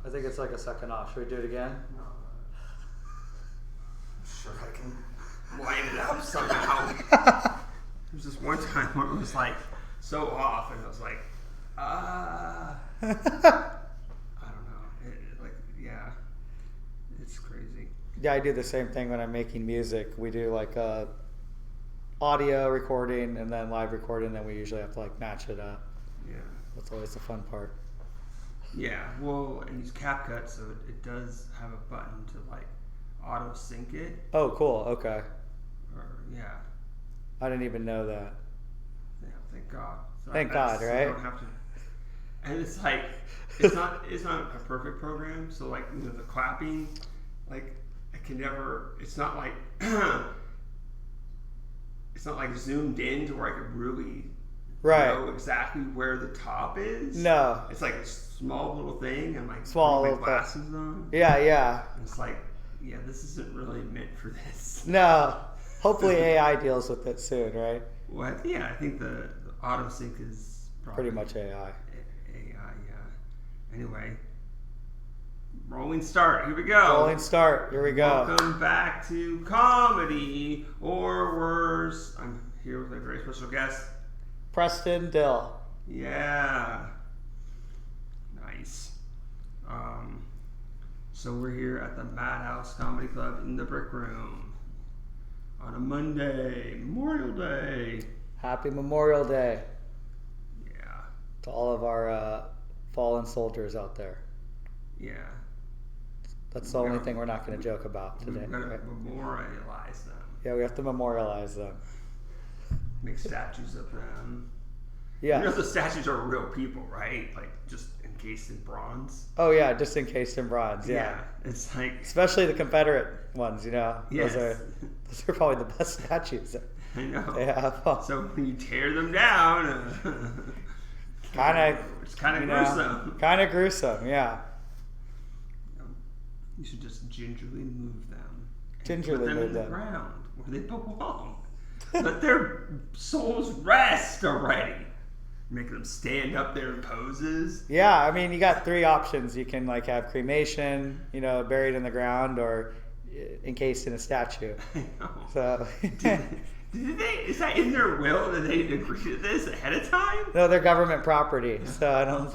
I think it's like a second off. Should we do it again? No. I'm sure I can line it up somehow. There was this one time where it was like so off, and I was like, I don't know. It's crazy. Yeah, I do the same thing when I'm making music. We do like audio recording and then live recording, and then we usually have to like match it up. Yeah. That's always the fun part. Yeah, well, I use CapCut, so it does have a button to like auto sync it. Oh, cool. Okay. Or yeah. I didn't even know that. Yeah, thank God. So Thank God, so right? I don't have to. And it's like it's not a perfect program. So like the clapping, like I can never. It's not like it's not like zoomed in to where I could really know exactly where the top is. No. It's like a small little thing, and like small my glasses on. Yeah. And it's like, yeah, this isn't really meant for this. No. Hopefully AI deals with it soon, right? Well, yeah, I think the auto sync is probably pretty much AI. Yeah. Anyway, rolling start. Here we go. Rolling start. Here we go. Welcome back to Comedy or Worse. I'm here with a very special guest, Preston Dill. Yeah. Nice. So we're here at the Madhouse Comedy Club in the Brick Room on a Monday, Memorial Day. Happy Memorial Day. Yeah. To all of our fallen soldiers out there. Yeah. That's the only thing we're not going to joke about today. We're going right? to memorialize them. Yeah, we have to memorialize them. Make statues of them. Yeah. You know the statues are real people, right? Like just encased in bronze. Oh yeah, just encased in bronze. Yeah. It's like, especially the Confederate ones. You know, yes. Those are probably the best statues. I know. They have. So when you tear them down, it's kind of gruesome. Kind of gruesome, yeah. You should just gingerly move them. Gingerly put them move in them. the ground where they belong. Let their souls rest already. Make them stand up there in poses. Yeah, I mean, you got three options. You can like have cremation, buried in the ground, or encased in a statue. I know. So. Did they? Is that in their will? Did they agree to this ahead of time? No, they're government property, so I don't.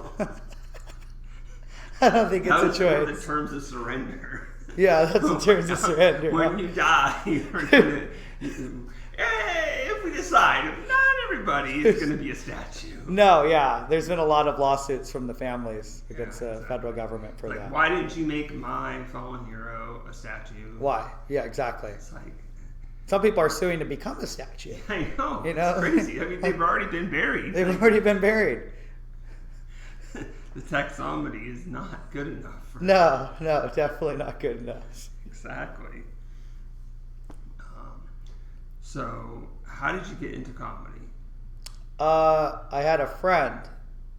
I don't think it's a choice. The terms of surrender. Yeah, that's the terms of surrender. When you die, you're gonna. If we decide, not everybody is going to be a statue. No, yeah, there's been a lot of lawsuits from the families against the federal government for that. Why didn't you make my fallen hero a statue? Why? Yeah, exactly. It's like. Some people are suing to become a statue. I know. It's crazy. I mean, they've already been buried. They've already been buried. The taxonomy is not good enough. No, definitely not good enough. Exactly. So, how did you get into comedy? I had a friend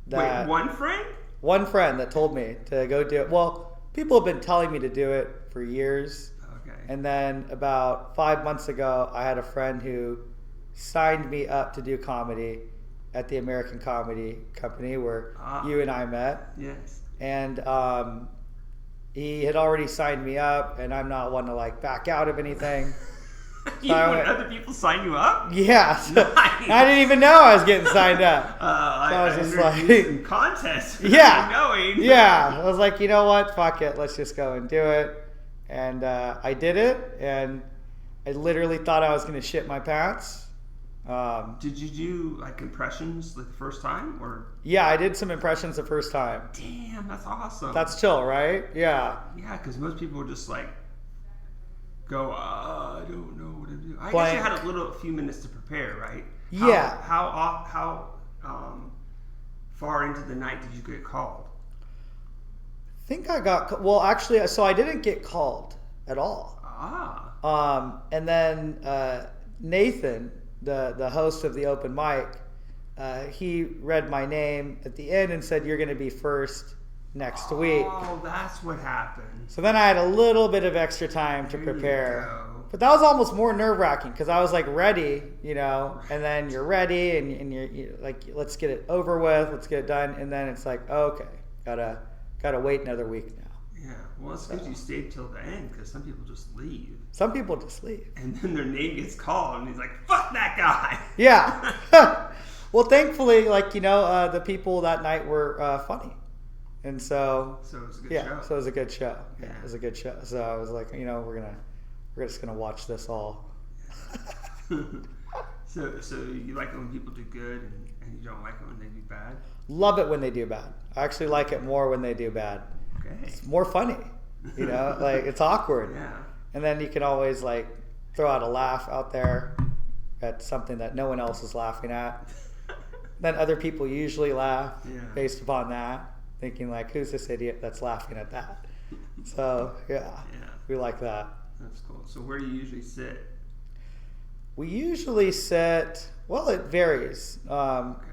that... Wait, one friend? One friend that told me to go do it. Well, people have been telling me to do it for years. Okay. And then about 5 months ago, I had a friend who signed me up to do comedy at the American Comedy Company where you and I met. Yes. And he had already signed me up, and I'm not one to like back out of anything. You let other people sign you up? Yeah. So nice. I didn't even know I was getting signed up. I was just like contest. Yeah. Knowing. Yeah. I was like, you know what? Fuck it. Let's just go and do it. And I did it, and I literally thought I was going to shit my pants. Did you do like impressions like the first time, or? Yeah, I did some impressions the first time. Damn, that's awesome. That's chill, right? Yeah. Yeah, because most people would just like go, I don't know what to do. I Blank. guess you had a few minutes to prepare, right? Yeah. How far into the night did you get called? I think I got, well, actually, so I didn't get called at all. And then Nathan, the host of the open mic, he read my name at the end and said, "You're going to be first next week." Oh, that's what happened. So then I had a little bit of extra time to prepare. But that was almost more nerve-wracking because I was like ready, and then you're ready and you're like, let's get it over with, let's get it done. And then it's like, okay, gotta got to wait another week now. Yeah, well, it's because you stayed till the end, because some people just leave. Some people just leave. And then their name gets called, and he's like, fuck that guy! Yeah. Well, thankfully, the people that night were funny. And so... So it was a good show. So it was a good show. Yeah, it was a good show. So I was like, we're just going to watch this all. So you like it when people do good, and you don't like it when they do bad? Love it when they do bad. I actually like it more when they do bad. Okay. It's more funny. Like it's awkward. Yeah. And then you can always throw out a laugh out there at something that no one else is laughing at. Then other people usually laugh based upon that, thinking who's this idiot that's laughing at that? So we like that. That's cool. So where do you usually sit? We usually sit, well, it varies.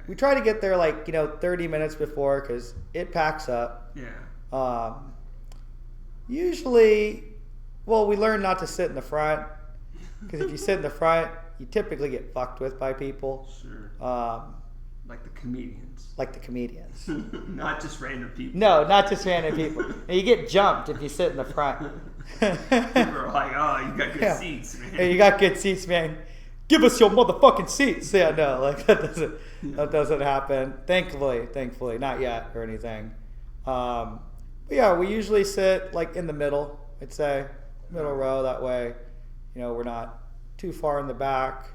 We try to get there 30 minutes before because it packs up. Yeah. Usually, well, we learn not to sit in the front because if you sit in the front, you typically get fucked with by people. Sure. Like the comedians. Not just random people. No, not just random people. And you get jumped if you sit in the front. People are like, oh, you got good seats, man. Hey, you got good seats, man. Give us your motherfucking seats. Yeah, no, that doesn't happen. Thankfully, not yet or anything. But yeah, we usually sit in the middle. I'd say middle row. That way, we're not too far in the back.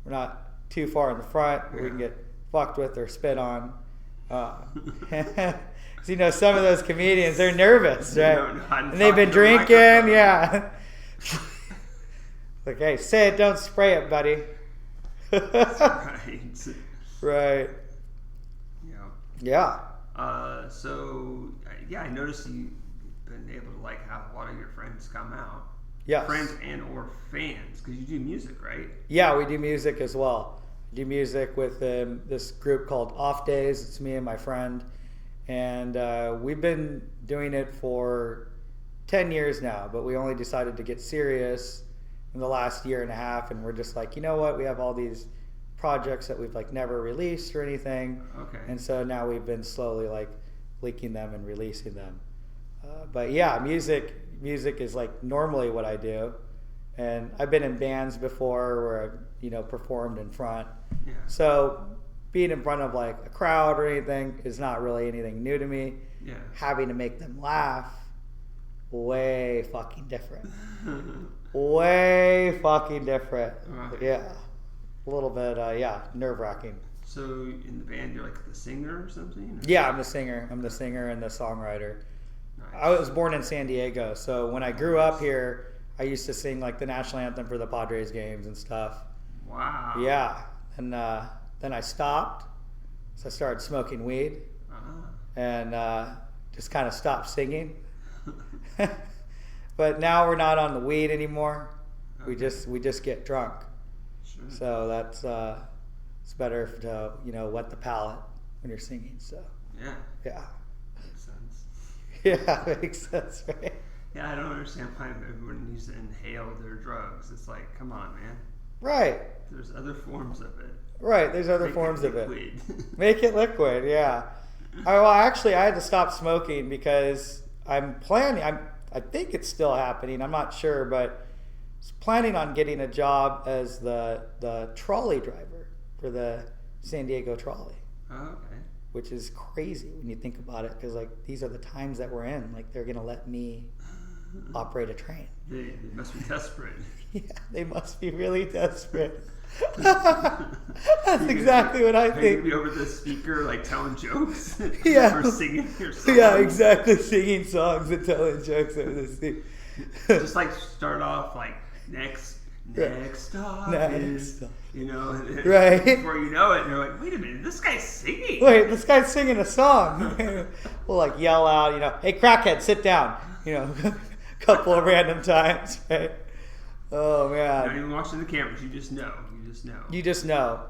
We're not too far in the front where we can get fucked with or spit on. Some of those comedians, they're nervous, right? And they've been drinking, yeah. Hey, say it, don't spray it, buddy. Right. Right. Yeah. I noticed you've been able to have a lot of your friends come out. Yes. Friends and or fans, because you do music, right? Yeah, we do music as well. We do music with this group called Off Days. It's me and my friend. And we've been doing it for 10 years now, but we only decided to get serious in the last year and a half. And we're just like, you know what? We have all these projects that we've never released or anything. Okay. And so now we've been slowly leaking them and releasing them. But yeah, music is normally what I do. And I've been in bands before where I've, performed in front. Yeah. So being in front of a crowd or anything is not really anything new to me. Yeah. Having to make them laugh, way fucking different. Way fucking different. Right. Yeah. A little bit, nerve-wracking. So in the band, you're the singer or something? Or? Yeah, I'm the singer. I'm the singer and the songwriter. Nice. I was born in San Diego, so when I grew up here, I used to sing the national anthem for the Padres games and stuff. Wow. Yeah. And then I stopped, so I started smoking weed, and just kind of stopped singing. But now we're not on the weed anymore. Okay. We just get drunk. Sure. So that's it's better to wet the palate when you're singing. So yeah. Makes sense. Yeah, makes sense, right? Yeah, I don't understand why everyone needs to inhale their drugs. It's come on, man. Right. There's other forms of it. Right, there's other forms of it. Make it liquid, yeah. Actually, I had to stop smoking because I'm planning. I think it's still happening. I'm not sure, but I was planning on getting a job as the trolley driver for the San Diego trolley. Oh, okay. Which is crazy when you think about it, because these are the times that we're in. They're gonna let me operate a train. They must be desperate. Yeah, they must be really desperate. That's exactly what I think. Are you be over the speaker telling jokes? Yeah. Or singing your songs? Yeah, exactly. Singing songs and telling jokes over the speaker. Just start off next stop is, right? Before you know it, you're wait a minute, this guy's singing. Wait, this guy's singing a song. We'll yell out, hey, crackhead, sit down. A couple of random times, right? Oh man! Not even watching the cameras. You just know. You just know.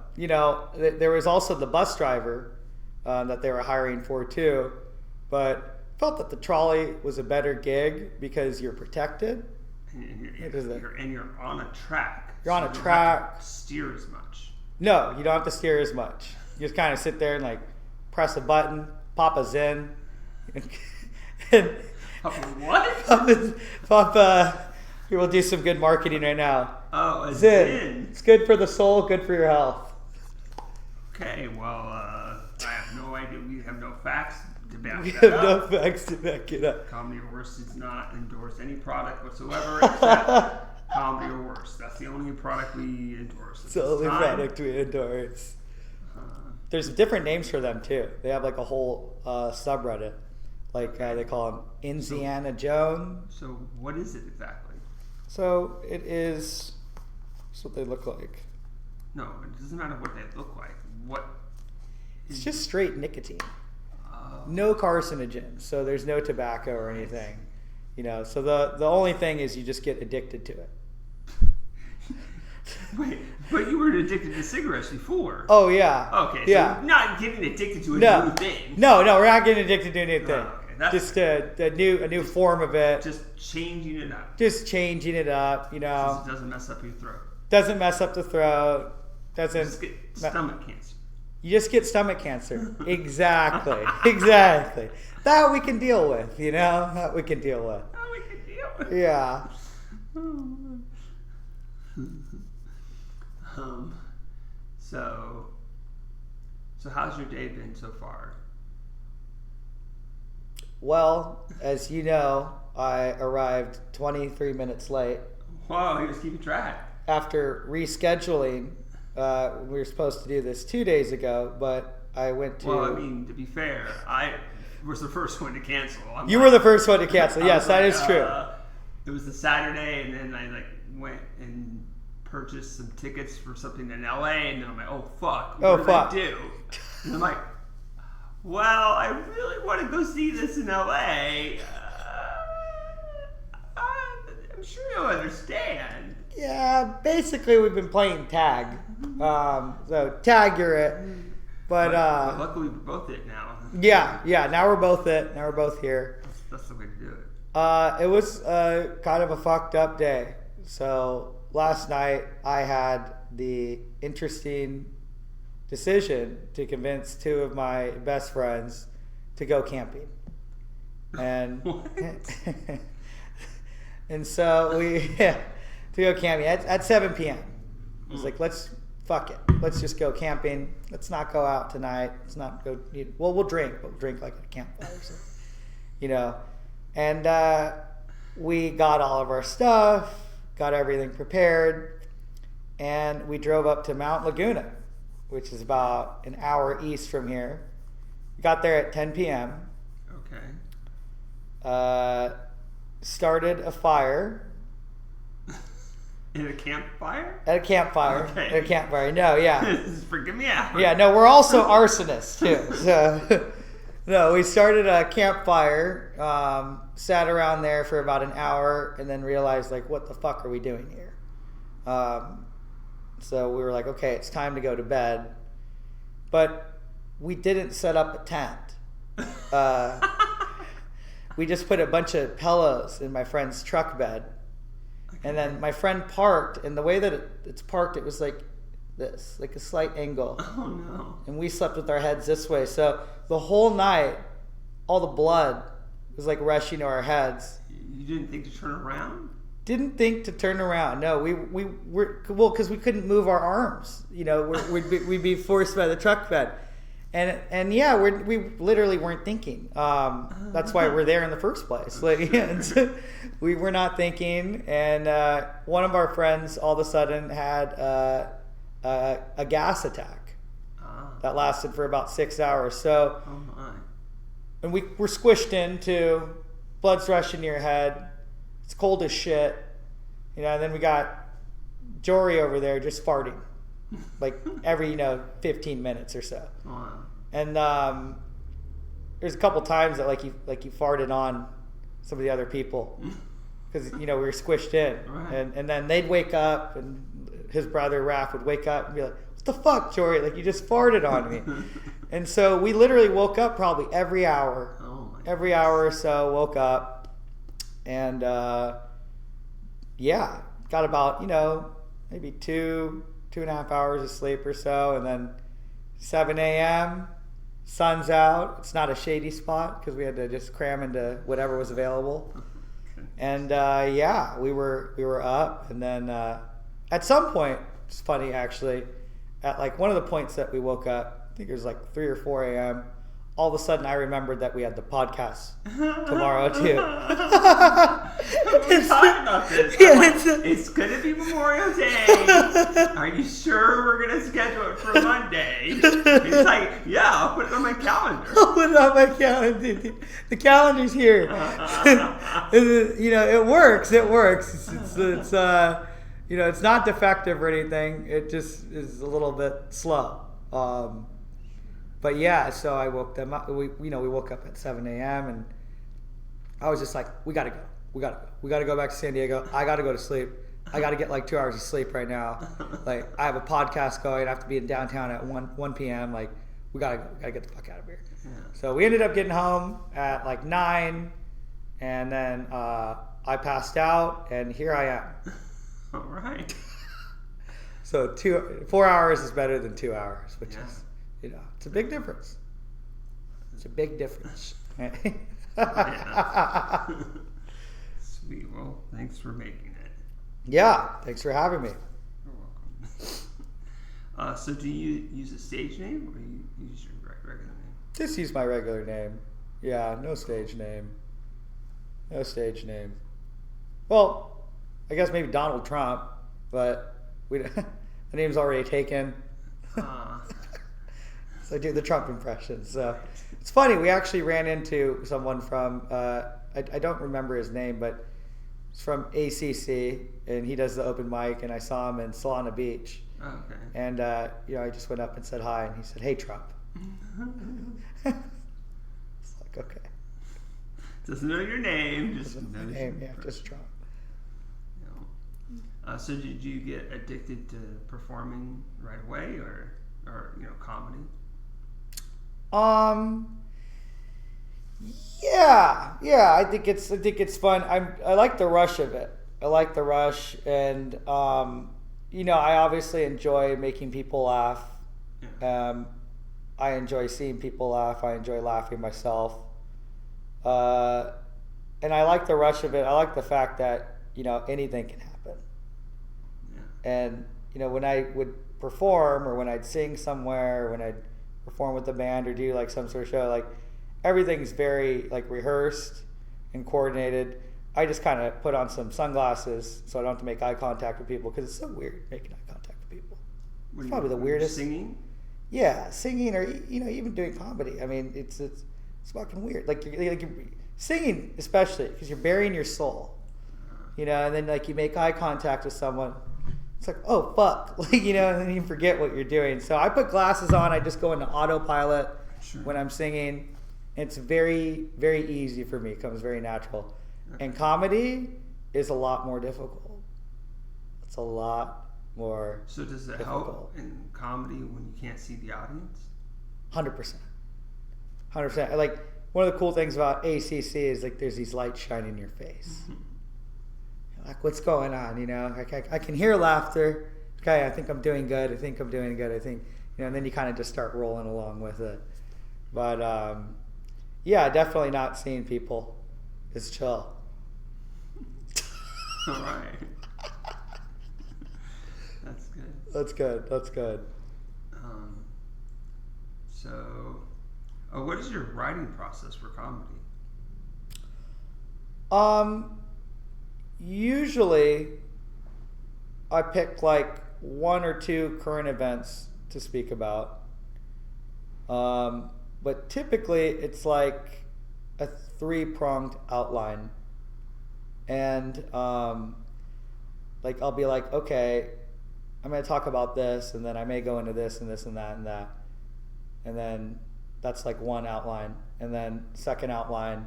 There was also the bus driver that they were hiring for too, but felt that the trolley was a better gig because you're protected. And you're on a track. You're on a you don't track. have to steer as much. No, you don't have to steer as much. You just kind of sit there and press a button, pop a Zen. And what? Pop, we will do some good marketing right now. Oh, a Zyn. Zyn. It's good for the soul, good for your health. Okay, well, I have no idea. We have no facts to back We that have up. no facts to back it up. Comedy or Worse does not endorse any product whatsoever except Comedy or Worse. That's the only product we endorse. It's the only product we endorse. There's different names for them too. They have like a whole subreddit. Like they call them Indiana Jones. So what is it exactly? So it is. That's what they look like. No, it doesn't matter what they look like. What? It's just straight nicotine. No carcinogens. So there's no tobacco or anything. You know. So the only thing is you just get addicted to it. Wait, but you were addicted to cigarettes before. Oh yeah. Okay. So yeah. you're not getting addicted to a new thing. No, we're not getting addicted to a new thing. Okay. That's Just a new form of it. Just changing it up. Just changing it up, you know. It doesn't mess up your throat. Doesn't mess up the throat. Doesn't. You just get stomach cancer. You just get stomach cancer. Exactly. Exactly. That we can deal with, you know. That we can deal with. That we can deal with. Yeah. So how's your day been so far? Well, as you know, I arrived 23 minutes late. Wow, he was keeping track. After rescheduling, we were supposed to do this 2 days ago, but I went to... Well, I mean, to be fair, I was the first one to cancel. You were the first one to cancel. Yes, that is true. It was the Saturday, and then I went and purchased some tickets for something in LA, and then I'm like, oh fuck, what did I do? And I'm like, well, I really want to go see this in LA. I'm sure you'll understand. Yeah, basically we've been playing tag. So tag, you're it. But luckily we're both it now. Yeah. Now we're both it. Now we're both here. That's the way to do it. It was kind of a fucked up day. So last night I had the interesting decision to convince two of my best friends to go camping. And and so to go camping at 7 p.m. I was like, fuck it. Let's just go camping. Let's not go out tonight. Let's not go. Well, we'll drink, but we'll drink like at a campfire. So, you know. And we got all of our stuff, got everything prepared, and we drove up to Mount Laguna, which is about an hour east from here. We got there at 10 p.m. Okay. Started a fire. In a campfire? At a campfire. Okay. At a campfire. No, yeah. This is freaking me out. Yeah, no, we're also arsonists too. So, no, we started a campfire, sat around there for about an hour, and then realized, like, what the fuck are we doing here? So we were like, okay, it's time to go to bed. But we didn't set up a tent. We just put a bunch of pillows in my friend's truck bed. And then my friend parked, and the way that it's parked, it was like this, like a slight angle. Oh, no. And we slept with our heads this way. So the whole night, all the blood was like rushing to our heads. You didn't think to turn around? Didn't think to turn around. No, we were, well, because we couldn't move our arms. You know, we'd be forced by the truck bed. And yeah, we literally weren't thinking. That's why we're there in the first place. Like, and so we were not thinking. And one of our friends all of a sudden had a gas attack that lasted for about 6 hours. So, oh my. And we were squished into, blood's rushing to your head. It's cold as shit. You know, and then we got Jory over there just farting. Like every 15 minutes or so. Wow. And there's a couple times that like you farted on some of the other people because we were squished in. Right. And then they'd wake up, and his brother Raph would wake up and be like, "What the fuck, Jory? Like, you just farted on me." And so we literally woke up probably every hour. Oh my every goodness. hour or so woke up, and got about maybe 2.5 hours of sleep or so, and then 7 a.m. Sun's out. It's not a shady spot because we had to just cram into whatever was available. And we were up, and then at some point, it's funny actually, at like one of the points that we woke up, I think it was like 3 or 4 a.m. All of a sudden, I remembered that we had the podcast tomorrow too. We talked about this. It's gonna be Memorial Day. Are you sure we're gonna schedule it for Monday? It's like, yeah, I'll put it on my calendar. I'll put it on my calendar. The calendar's here. It works. It works. It's it's not defective or anything. It just is a little bit slow. But yeah, so I woke them up. We woke up at 7 a.m. and I was just like, we gotta go. We gotta go back to San Diego. I gotta go to sleep. I gotta get like 2 hours of sleep right now. Like I have a podcast going. I have to be in downtown at 1 p.m. Like we gotta get the fuck out of here. Yeah. So we ended up getting home at like 9, and then I passed out, and here I am. All right. So 4 hours is better than 2 hours, which is. It's a big difference. It's a big difference. Sweet. Well, thanks for making it. Yeah. Thanks for having me. You're welcome. So do you use a stage name or you use your regular name? Just use my regular name. Yeah. No stage name. No stage name. Well, I guess maybe Donald Trump, but the name's already taken. So I do the Trump impression. So it's funny. We actually ran into someone from, I don't remember his name, but it's from ACC, and he does the open mic, and I saw him in Solana Beach. Oh, okay. And, I just went up and said hi, and he said, "Hey, Trump." It's like, okay. Doesn't know your name. Just knows my name, yeah, just Trump. So did you get addicted to performing right away or comedy? Yeah. I think it's fun. I like the rush of it. I like the rush, and I obviously enjoy making people laugh. Yeah. I enjoy seeing people laugh. I enjoy laughing myself. And I like the rush of it. I like the fact that anything can happen. Yeah. And when I would perform, or when I'd sing somewhere, or when I'd perform with the band or do like some sort of show, like everything's very like rehearsed and coordinated. I just kind of put on some sunglasses so I don't have to make eye contact with people, because it's so weird making eye contact with people. It's probably the weirdest. Singing? Yeah, singing, or even doing comedy. I mean, it's fucking weird. Like you're singing, especially because you're burying your soul, and then like you make eye contact with someone. It's like, oh, fuck, and then you forget what you're doing. So I put glasses on. I just go into autopilot when I'm singing. It's very, very easy for me. It comes very natural. Okay. And comedy is a lot more difficult. It's a lot more So does it help in comedy when you can't see the audience? 100%. 100%. Like, one of the cool things about ACC is like there's these lights shining in your face. Mm-hmm. Like, what's going on? I can hear laughter. Okay, I think I'm doing good. I think, and then you kind of just start rolling along with it. But definitely not seeing people is chill. All right. That's good. That's good. What is your writing process for comedy? Usually, I pick like 1 or 2 current events to speak about. But typically, it's like a 3-pronged outline. And like I'll be like, okay, I'm going to talk about this, and then I may go into this and this and that and that. And then that's like one outline. And then second outline,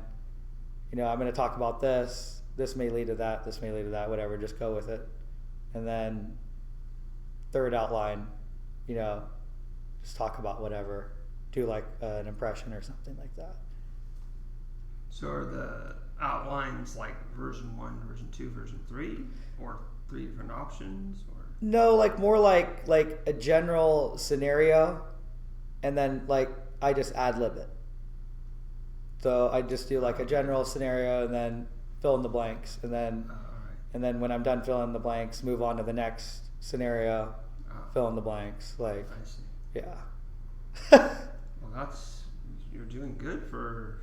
I'm going to talk about this. This may lead to that. This may lead to that. Whatever. Just go with it. And then third outline, just talk about whatever. Do like an impression or something like that. So are the outlines like version 1, version 2, version 3, or 3 different options? Or no, like more like a general scenario, and then like I just ad lib it. So I just do like a general scenario and then fill in the blanks, and then when I'm done filling in the blanks, move on to the next scenario, fill in the blanks. Like, I see. Yeah. Well, you're doing good for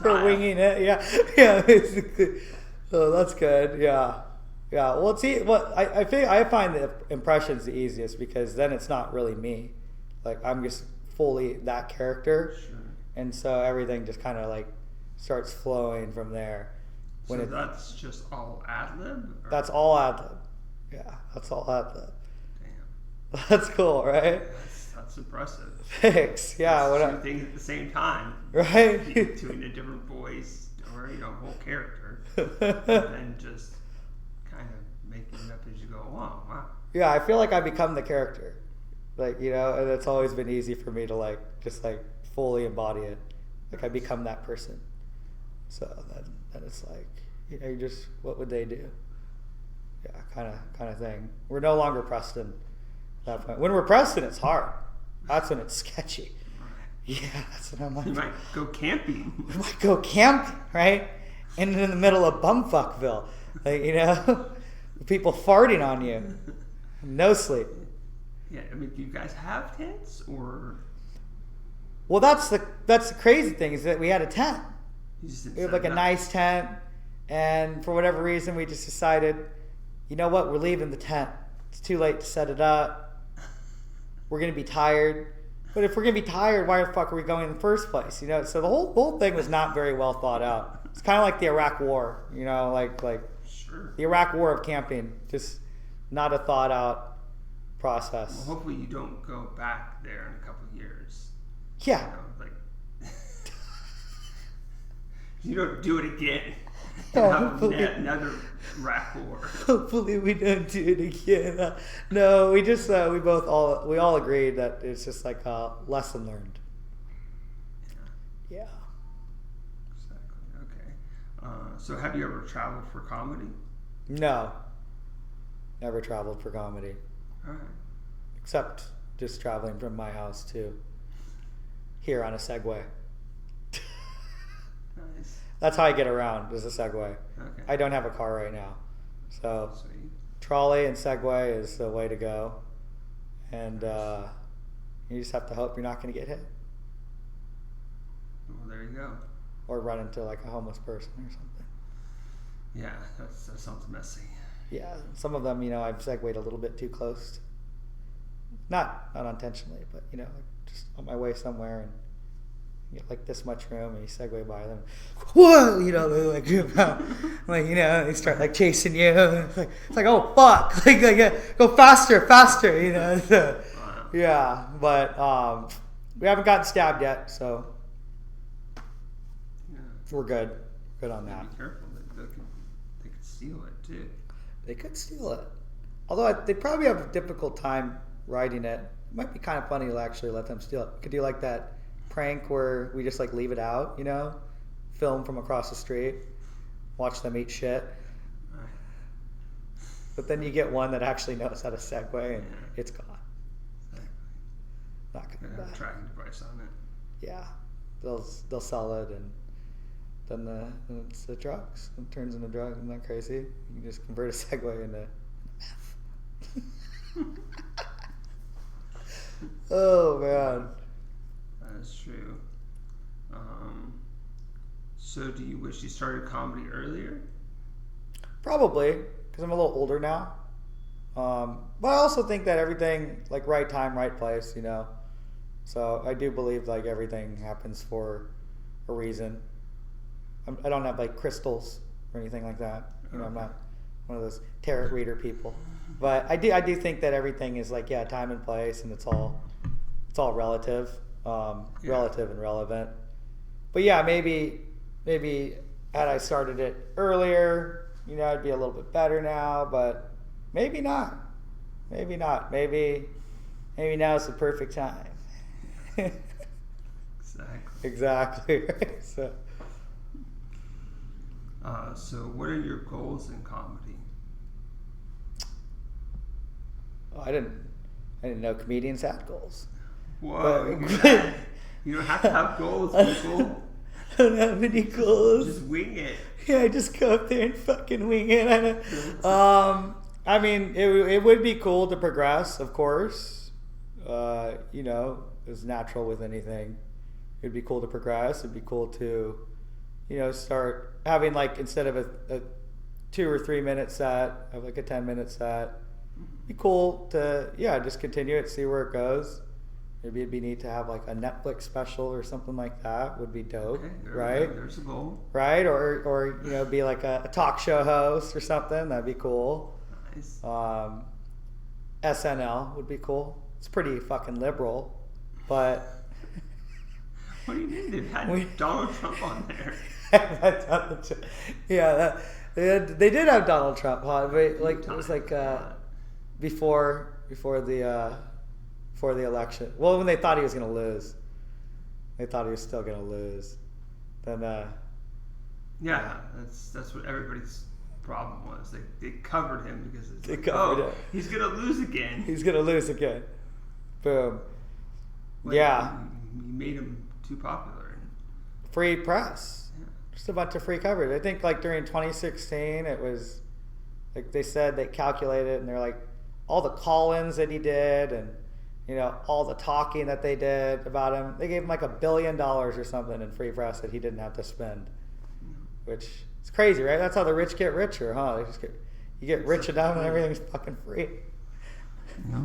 for winging it. Yeah, basically. So that's good. Yeah. Well, see, I find the impressions the easiest, because then it's not really me. Like, I'm just fully that character. Sure. And so everything just kind of like starts flowing from there. So that's just all ad lib? That's all ad lib. Yeah, that's all ad lib. Damn. That's cool, right? That's impressive. Thanks. Yeah. Two things at the same time. Right. Doing a different voice, or whole character, and then just kind of making it up as you go along. Wow. Yeah, I feel like I become the character, like, and it's always been easy for me to just fully embody it. Like, I become that person. So then it's like, you just, what would they do? Yeah, kind of thing. We're no longer Preston at that point. When we're Preston, it's hard. That's when it's sketchy. Yeah, that's what I'm like. You might go camping. We might go camping, right? And in the middle of bumfuckville, people farting on you, no sleep. Yeah, I mean, do you guys have tents, or? Well, that's the crazy thing, is that we had a tent. We had a nice tent, and for whatever reason, we just decided, you know what? We're leaving the tent. It's too late to set it up. We're gonna be tired. But if we're gonna be tired, why the fuck are we going in the first place? So the whole thing was not very well thought out. It's kind of like the Iraq War, like sure. The Iraq War of camping, just not a thought out process. Well, hopefully you don't go back there in a couple of years. Yeah. You don't do it again. Another Iraq War. Hopefully we don't do it again. No, we just we all agreed that it's just like a lesson learned. Yeah. Exactly. Okay. So have you ever traveled for comedy? No. Never traveled for comedy. All right. Except just traveling from my house to here on a Segway. Nice. That's how I get around, is a Segway. Okay. I don't have a car right now. So Sweet. trolley and Segway is the way to go. And you just have to hope you're not going to get hit. Well, there you go. Or run into like a homeless person or something. Yeah, that sounds messy. Yeah, some of them, I've segued a little bit too close. Not unintentionally, but, just on my way somewhere, and you get like this much room, and you segue by them. Whoa! They start like chasing you. It's like, oh fuck! Go faster! So, Wow. Yeah, but we haven't gotten stabbed yet, so we're good. Good on that. Be careful. They could steal it too. They could steal it. Although they probably have a difficult time riding it. It might be kind of funny to actually let them steal it. We could do like that prank where we just like leave it out, film from across the street, watch them eat shit. Right. But then you get one that actually knows how to segue, and it's gone. Exactly. Not gonna have a tracking device on it. Yeah, they'll sell it, and then it's the drugs. It turns into drugs. Isn't that crazy? You can just convert a Segway into meth. Oh man. That's true. So do you wish you started comedy earlier? Probably, because I'm a little older now. But I also think that everything, like right time, right place, So I do believe like everything happens for a reason. I don't have like crystals or anything like that. I'm not one of those tarot reader people. But I do think that everything is like, time and place, and it's all relative, relative and relevant. But yeah, maybe had I started it earlier, I'd be a little bit better now. But maybe not. Maybe now's the perfect time. Exactly. Right. So what are your goals in comedy? Oh, I didn't know comedians had goals. Whoa, you don't have to have goals, people. I don't have any goals. Just wing it. Yeah, just go up there and fucking wing it. I mean, it would be cool to progress, of course. It's natural with anything. It'd be cool to progress. It'd be cool to, start having like, instead of a 2 or 3 minute set, have like a 10-minute set. It'd be cool to, just continue it, see where it goes. Maybe it'd be neat to have like a Netflix special or something like that. Would be dope, right? There's a goal, right? Or be like a talk show host or something. That'd be cool. Nice. SNL would be cool. It's pretty fucking liberal, but what do you mean they've had Donald Trump on there? Yeah, they did have Donald Trump on, but like it was like before the election. Well, when they thought he was going to lose. They thought he was still going to lose. Then that's what everybody's problem was. They covered him because it's he's going to lose again. He's going to lose again. Boom. You made him too popular. Free press. Yeah. Just a bunch of free coverage. I think like during 2016 it was like they said they calculated and they're like all the call-ins that he did and all the talking that they did about him. They gave him like $1 billion or something in free press that he didn't have to spend, which is crazy, right? That's how the rich get richer, huh? You get rich enough and everything's fucking free. Yeah,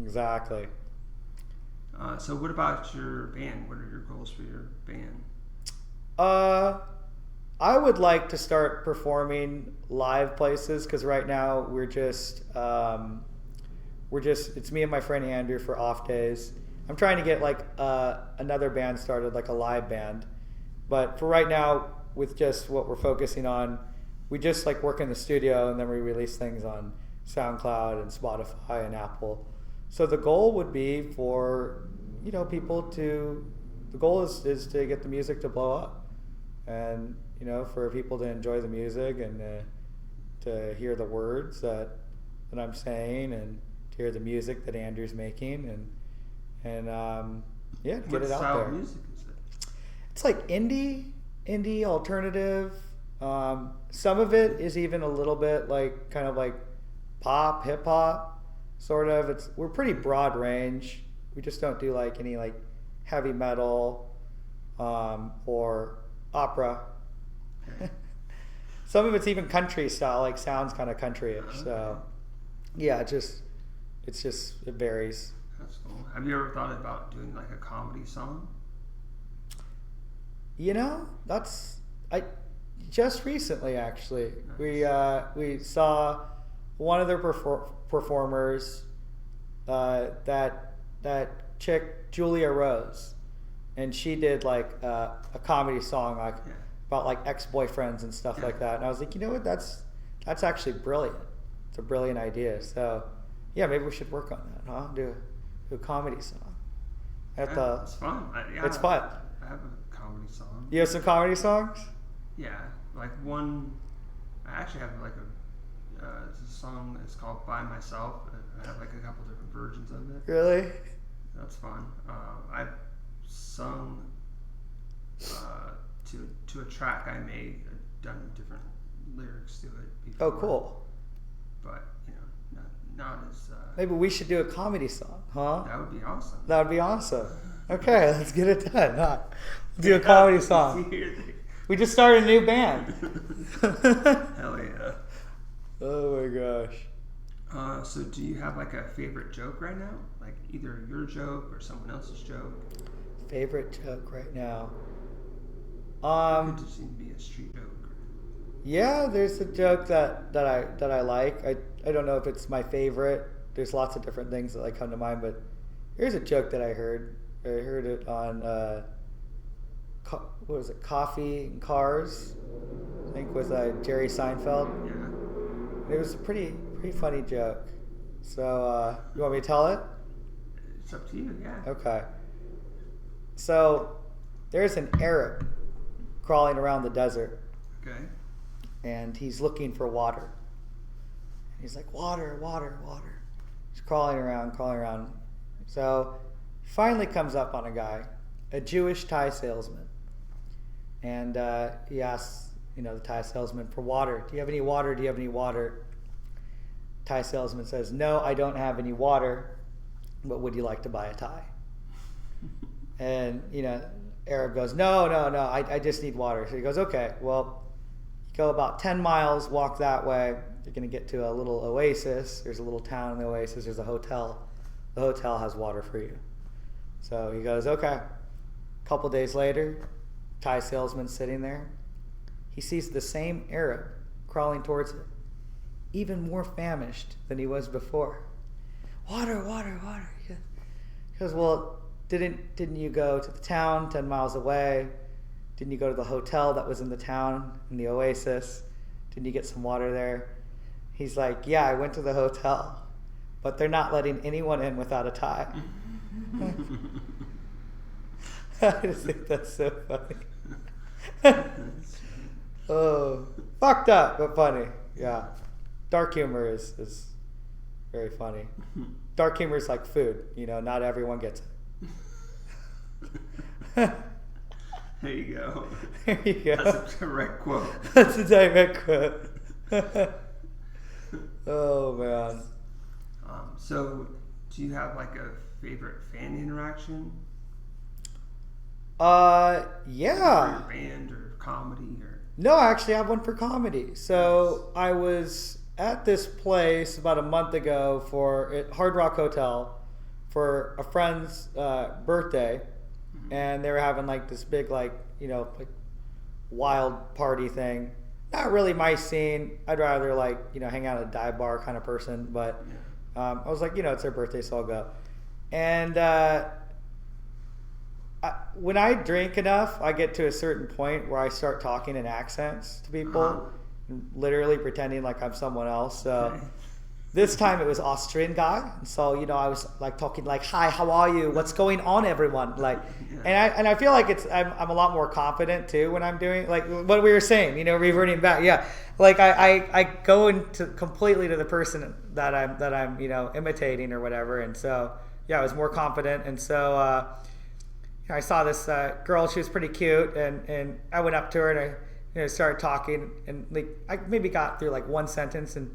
exactly. So what about your band? What are your goals for your band? I would like to start performing live places because right now we're just it's me and my friend Andrew for off days. I'm trying to get like another band started, like a live band. But for right now, with just what we're focusing on, we just like work in the studio and then we release things on SoundCloud and Spotify and Apple. So the goal would be for, people to, the goal is to get the music to blow up and, for people to enjoy the music and to hear the words that I'm saying and to hear the music that Andrew's making and get it out there. What style of music is it? It's like indie alternative. Some of it is even a little bit like kind of like pop, hip hop, sort of. We're pretty broad range. We just don't do like any like heavy metal or opera. Okay. Some of it's even country style, like sounds kind of country-ish. So yeah, it varies. That's cool. Have you ever thought about doing like a comedy song? I just recently actually we saw one of their performers, that chick Julia Rose, and she did like a comedy song about like ex-boyfriends and stuff like that. And I was like, that's actually brilliant. It's a brilliant idea. So yeah, maybe we should work on that, huh? Do a comedy song. It's fun. It's fun. I have a comedy song. You have some comedy songs? Yeah, like one. I actually have like it's a song that's called "By Myself." I have like a couple different versions of it. Really? That's fun. I've sung to a track I made. I've done different lyrics to it before. Oh, cool. But not as. Maybe we should do a comedy song, huh? That would be awesome. That would be awesome. Okay, let's get it done. Huh? Do a comedy song. We just started a new band. Hell yeah. Oh my gosh. So do you have like a favorite joke right now? Like either your joke or someone else's joke? Favorite joke right now? It just seems to be a street joke. Yeah, there's a joke that I like. I don't know if it's my favorite. There's lots of different things that like come to mind, but here's a joke that I heard. I heard it on what was it? Coffee and Cars, I think, with Jerry Seinfeld. Yeah. It was a pretty funny joke. So you want me to tell it? It's up to you. Yeah. Okay. So there's an Arab crawling around the desert. Okay. And he's looking for water. And he's like, water, water, water. He's crawling around. So finally comes up on a guy, a Jewish Thai salesman. And he asks, the Thai salesman for water. Do you have any water? Do you have any water? Thai salesman says, no, I don't have any water, but would you like to buy a Thai? And, Arab goes, no, I just need water. So he goes, okay, well, go about 10 miles, walk that way. You're going to get to a little oasis. There's a little town in the oasis. There's a hotel. The hotel has water for you. So he goes, okay. A couple days later, Thai salesman sitting there. He sees the same Arab crawling towards him, even more famished than he was before. Water, water, water. He goes, well, didn't you go to the town 10 miles away? Didn't you go to the hotel that was in the town, in the oasis? Didn't you get some water there? He's like, yeah, I went to the hotel, but they're not letting anyone in without a Thai. I just think that's so funny. Oh, fucked up, but funny. Yeah. Dark humor is very funny. Dark humor is like food. Not everyone gets it. There you go. There you go. That's a direct quote. That's a direct quote. Oh, man. So, do you have like a favorite fan interaction? Yeah. For your band or comedy or? No, I actually have one for comedy. So I was at this place about a month ago at Hard Rock Hotel for a friend's birthday, and they were having like this big like wild party thing. Not really my scene. I'd rather like hang out at a dive bar kind of person, but I was like it's their birthday, so I'll go. And when I drink enough, I get to a certain point where I start talking in accents to people, literally pretending like I'm someone else. So this time it was Austrian guy, and so I was like talking like, "Hi, how are you? What's going on, everyone?" Like, and I feel like I'm a lot more confident too when I'm doing like what we were saying, reverting back. Yeah, like I go into completely to the person that I'm imitating or whatever, and so I was more confident, and so. I saw this girl. She was pretty cute, and I went up to her and I started talking, and like I maybe got through like one sentence, and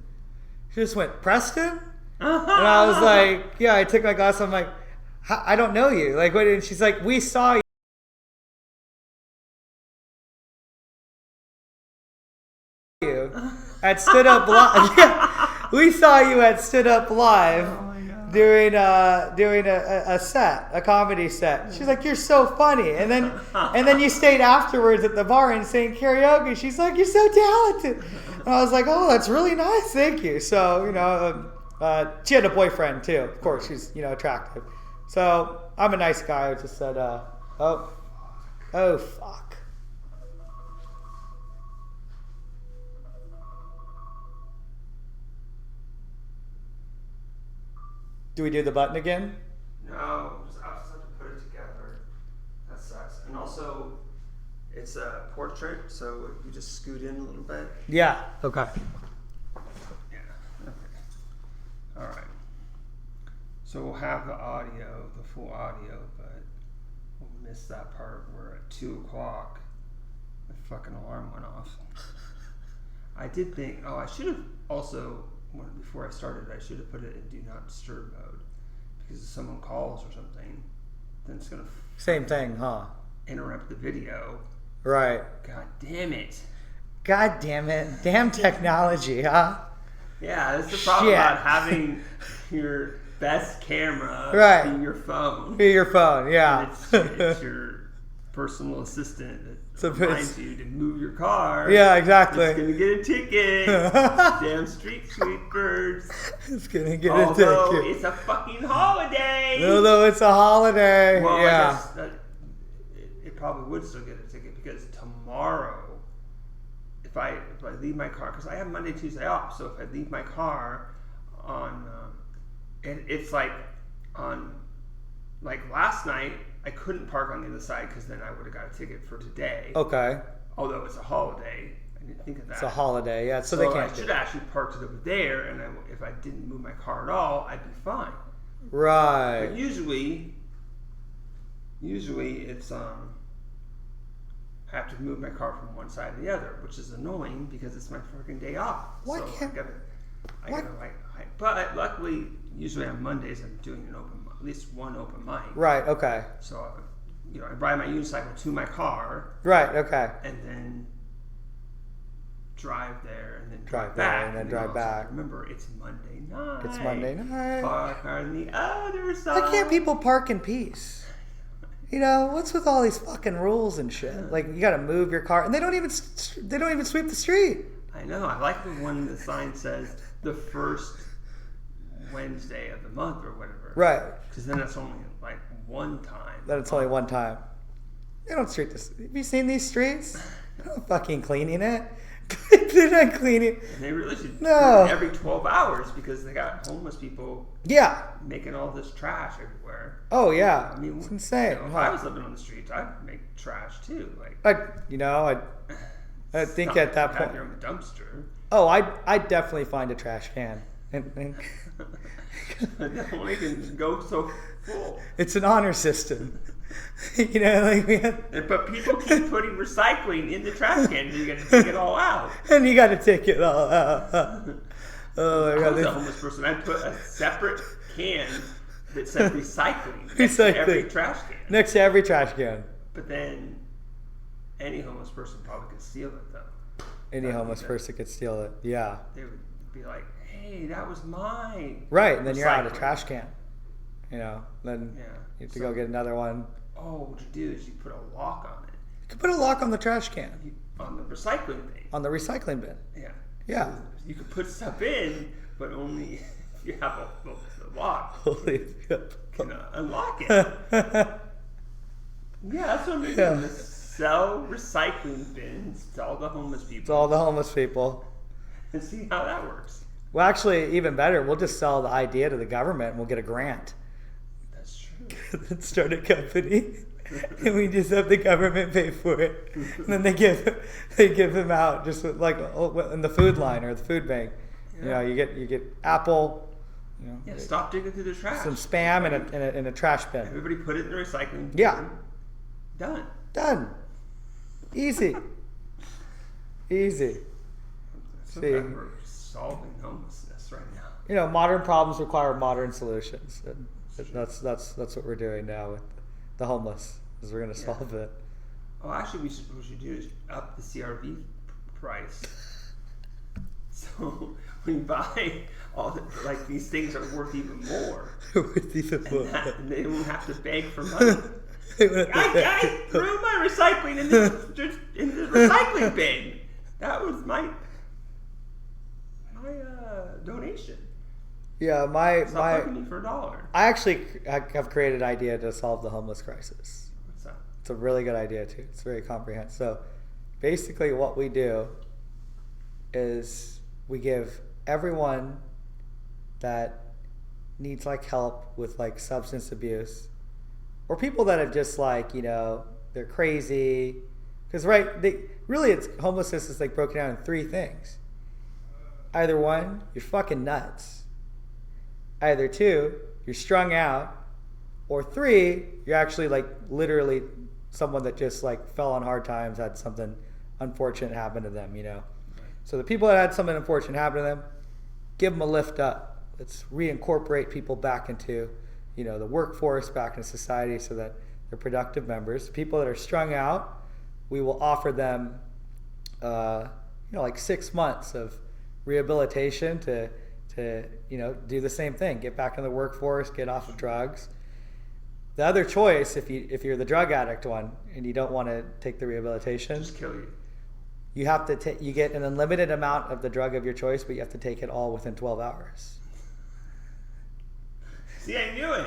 she just went, "Preston," and I was like, "Yeah." I took my glasses. I'm like, "I don't know you." Like, what? And she's like, "We saw you at Stood Up Live. Yeah, we saw you at Stood Up Live." Doing a set, a comedy set. She's like, "You're so funny," and then you stayed afterwards at the bar and sang karaoke. She's like, "You're so talented," and I was like, "Oh, that's really nice, thank you." So she had a boyfriend too. Of course, she's attractive. So I'm a nice guy. I just said, "Oh fuck." Do we do the button again? No, I'll just have to put it together. That sucks. And also, it's a portrait, so you just scoot in a little bit. Yeah. Okay. Yeah. Okay. All right. So we'll have the full audio, but we'll miss that part where at 2:00 the fucking alarm went off. I did think, I should have also. Before I started, I should have put it in Do Not Disturb mode, because if someone calls or something, then it's gonna same thing, huh? Interrupt the video. Right. God damn it. God damn it. Damn technology, huh? Yeah, that's the problem about having your best camera be your phone. Be your phone, yeah. It's your personal assistant that reminds you to move your car. Yeah, exactly. It's gonna get a ticket. Damn street sweepers. It's gonna get a ticket. Although it's a fucking holiday. Although it's a holiday. Well, yeah. I guess it probably would still get a ticket, because tomorrow, if I leave my car, because I have Monday, Tuesday off, so if I leave my car on, it's like on, like last night, I couldn't park on the other side because then I would have got a ticket for today. Okay. Although it's a holiday, I didn't think of that. It's a holiday, yeah. So they can't. I should have actually parked it over there, and if I didn't move my car at all, I'd be fine. Right. But usually it's I have to move my car from one side to the other, which is annoying because it's my freaking day off. Why so can't I gotta but luckily, usually on Mondays I'm doing at least one open mic. Right. Okay. So I ride my unicycle to my car. Right. Okay. And then drive there and then drive back. There and then drive back. Remember, it's Monday night. It's Monday night. Park on the other side. Why can't people park in peace? What's with all these fucking rules and shit? Like, you got to move your car, and they don't even sweep the street. I know. I like the one the sign says the first Wednesday of the month or whatever. Right. Because then it's only like one time. Then it's only one time. They don't street this. Have you seen these streets? They're not fucking cleaning it. They're not cleaning. And they really should no. do it every 12 hours because they got homeless people. Yeah. Making all this trash everywhere. Oh yeah. I mean, it's insane. If I was living on the streets, I'd make trash too. I think at that point. Your own dumpster. Oh, I'd definitely find a trash can. And that only can go so full. It's an honor system. But people keep putting recycling in the trash can, and you got to take it all out. And you got to take it all out. Oh my God! I was a homeless person. I put a separate can that said recycling next to every trash can. Next to every trash can. But then, any homeless person probably could steal it, though. Any homeless person could steal it. Yeah. They would be like, "Hey, that was mine." Right, and then you're out of trash can. Then yeah. you have to go get another one. Oh, what you do is you put a lock on it. You could put a lock on the trash can. On the recycling thing. On the recycling bin. Yeah. Yeah. So you could put stuff in, but only if you have a lock. Holy can unlock it. Yeah, that's what I'm doing. Yeah. Sell recycling bins to all the homeless people. To all the homeless people. And see how that works. Well, actually, even better, we'll just sell the idea to the government and we'll get a grant. That's true. Then start a company, and we just have the government pay for it. And then they give them out just like in the food line or the food bank. Yeah. You get apple. Stop digging through the trash. Some Spam in a trash bin. Everybody put it in the recycling bin. Yeah. Done. Easy. See, we're solving homelessness right now. Modern problems require modern solutions. And that's what we're doing now with the homeless, is we're going to solve it. Oh, actually, what we should do is up the CRV price. So when you buy these things are worth even more. And they won't have to beg for money. I threw my recycling in the recycling bin. That was my donation. Yeah, Stop bugging me for $1. I actually have created an idea to solve the homeless crisis. What's that? It's a really good idea too. It's very comprehensive. So basically what we do is we give everyone that needs help with substance abuse, or people that have just they're crazy, because it's homelessness is broken down in three things. Either one, you're fucking nuts. Either two, you're strung out, or three, you're actually literally someone that just fell on hard times, had something unfortunate happen to them, So the people that had something unfortunate happen to them, give them a lift up. Let's reincorporate people back into, the workforce, back into society, so that they're productive members. People that are strung out, we will offer them, 6 months of rehabilitation to do the same thing, get back in the workforce, get off of drugs. The other choice, if you're the drug addict one and you don't want to take the rehabilitation, just kill you. You have to you get an unlimited amount of the drug of your choice, but you have to take it all within 12 hours. See, I knew it.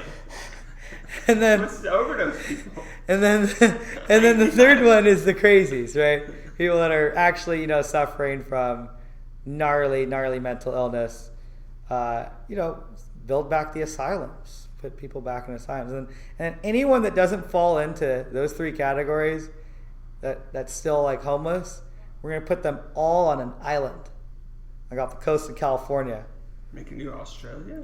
And then what's the overdose people? And then the third one is the crazies, right? People that are actually suffering from gnarly mental illness. Build back the asylums, put people back in asylums, and anyone that doesn't fall into those three categories, that's still homeless, we're gonna put them all on an island, off the coast of California. Make a new Australia.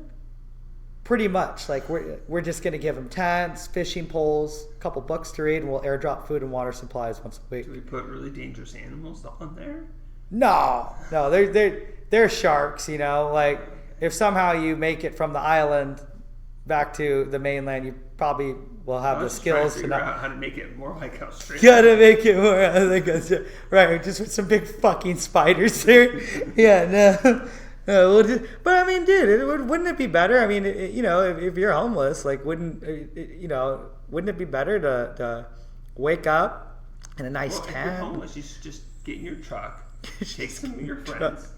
Pretty much. Like, we're just going to give them tents, fishing poles, a couple books to read, and we'll airdrop food and water supplies once a week. Do we put really dangerous animals on there? No, they're sharks, you know. Like, if somehow you make it from the island back to the mainland, you probably will have the skills to figure out how to make it more like Australia. Gotta make it more like right, just with some big fucking spiders there. Yeah, no, but I mean, dude, wouldn't it be better? I mean, you know, if you're homeless, like, wouldn't it be better to wake up in a nice tent? If you're homeless, you should just get in your truck, take some of your friends,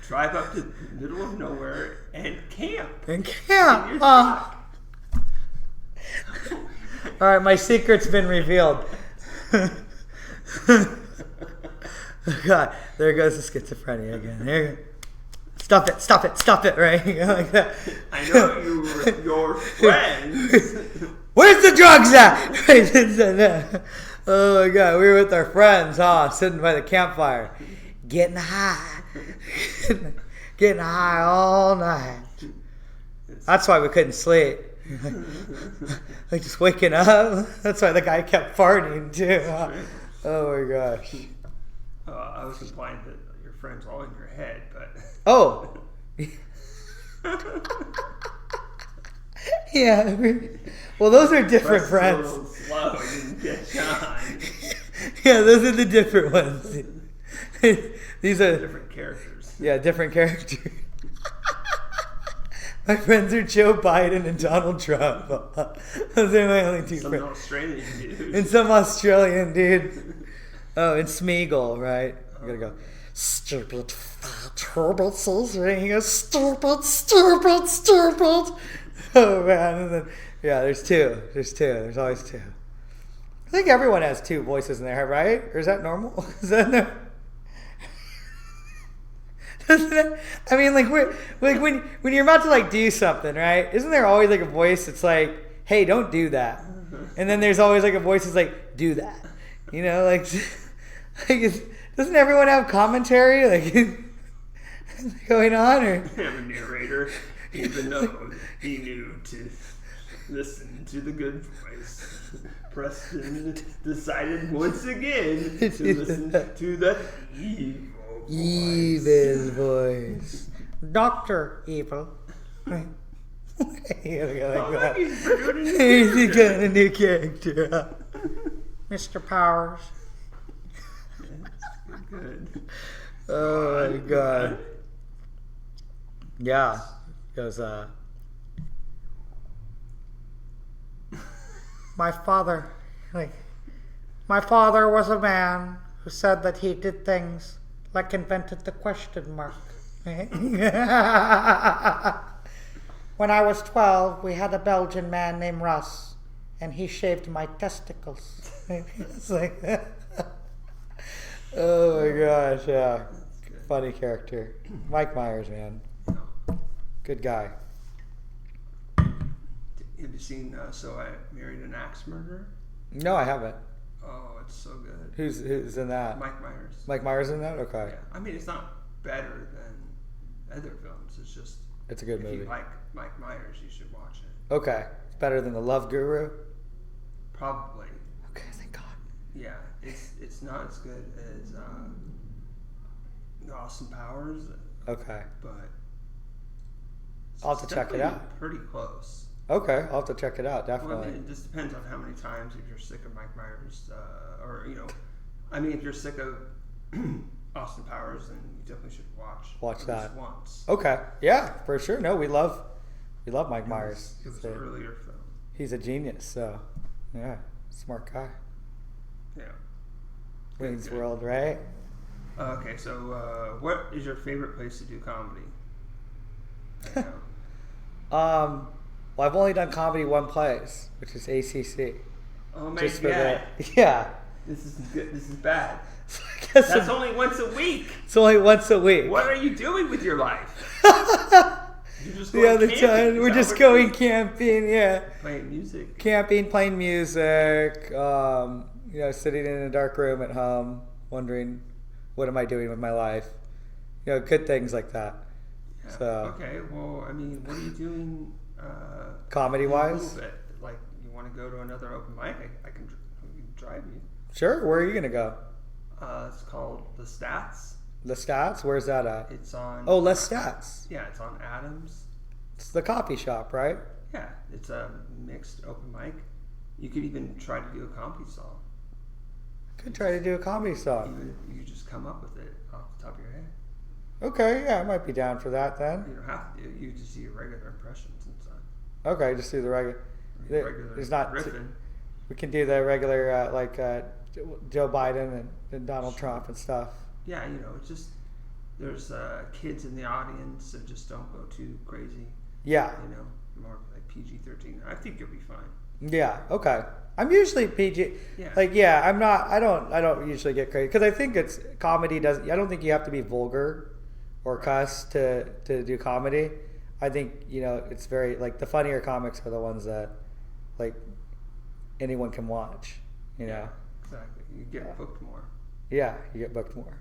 drive up to the middle of nowhere, and camp. In your truck. All right, my secret's been revealed. God, there goes the schizophrenia again. There. Stop it, right? Like that. I know your friends. Where's the drugs at? Oh my God, we were with our friends, sitting by the campfire, getting high all night. That's why we couldn't sleep. Like, just waking up. That's why the guy kept farting too. Oh my gosh. I was implying that your friends all in your head, but. Oh. Yeah. Well, those are different friends. A little slow. You didn't get John. Yeah, those are the different ones. These are different characters. Yeah, different characters. My friends are Joe Biden and Donald Trump. Those are my only two friends. Australian dude. And some Australian dude. Oh, and Smeagol, right? I'm gonna go. Stupid fat turbots, right? He goes, stupid. Oh man, and then there's two. There's always two. I think everyone has two voices in their head, right? Or is that normal? Is that no? I mean, like when you're about to like do something, right? Isn't there always like a voice that's like, "Hey, don't do that," and then there's always like a voice that's like, "Do that," you know? Like doesn't everyone have commentary like going on? Or have a narrator, even though he knew to listen to the good voice. Preston decided once again to listen to the evil voice. Dr. Evil. He's got a new character. Mr. Powers. Good. Oh my God. Yeah. Goes, my father was a man who said that he did things like invented the question mark. When I was 12, we had a Belgian man named Russ, and he shaved my testicles. It's like, oh my gosh, yeah. Funny character. Mike Myers, man. Good guy. Have you seen So I Married an Axe Murderer? No, I haven't. Oh, it's so good. Who's in that? Mike Myers. Mike Myers in that? Okay. Yeah. I mean, it's not better than other films. It's just... It's a good movie. If you like Mike Myers, you should watch it. Okay. It's better than The Love Guru? Probably. Okay, thank God. Yeah. It's not as good as Austin Powers. Okay. But... I'll have to check it out. Pretty close. Okay, I'll have to check it out, definitely. Well, I mean, it just depends on how many times, if you're sick of Mike Myers, or, you know, I mean, if you're sick of Austin Powers, then you definitely should watch that once. Okay, yeah, for sure. No, we love Mike Myers. It was an earlier film. He's a genius, so, yeah, smart guy. Yeah. Wayne's World, right? Okay, so what is your favorite place to do comedy? Right now? Well, I've only done comedy one place, which is ACC. Oh my God! Yeah. This is good. This is bad. So I guess that's only once a week. It's only once a week. What are you doing with your life? You're just going camping. We're just going camping. Yeah. Playing music. Camping, playing music. You know, sitting in a dark room at home, wondering, what am I doing with my life? You know, good things like that. Yeah. So. Okay. Well, I mean, what are you doing Comedy wise? A little bit. Like, you want to go to another open mic? I can drive you. Sure. Where are you gonna go? It's called The Stats. The Stats? Where's that at? It's on. Oh, Les Stats. Yeah, it's on Adams. It's the coffee shop, right? Yeah, it's a mixed open mic. You could even try to do a comedy song. Could try to do a comedy song. Even you just come up with it off the top of your head. Okay, yeah, I might be down for that then. You don't have to do it. You just do your regular impressions and stuff. Okay, just do the regular. There's not. We can do the regular Joe Biden and Donald Trump and stuff. Yeah, it's just there's kids in the audience, so just don't go too crazy. Yeah. More like PG-13. I think you'll be fine. Yeah. Okay. I'm usually PG. Yeah. I'm not. I don't usually get crazy because I think it's comedy. I don't think you have to be vulgar or cuss to do comedy. I think it's very like the funnier comics are the ones that like anyone can watch. Yeah. Exactly. You get booked more. Yeah, you get booked more.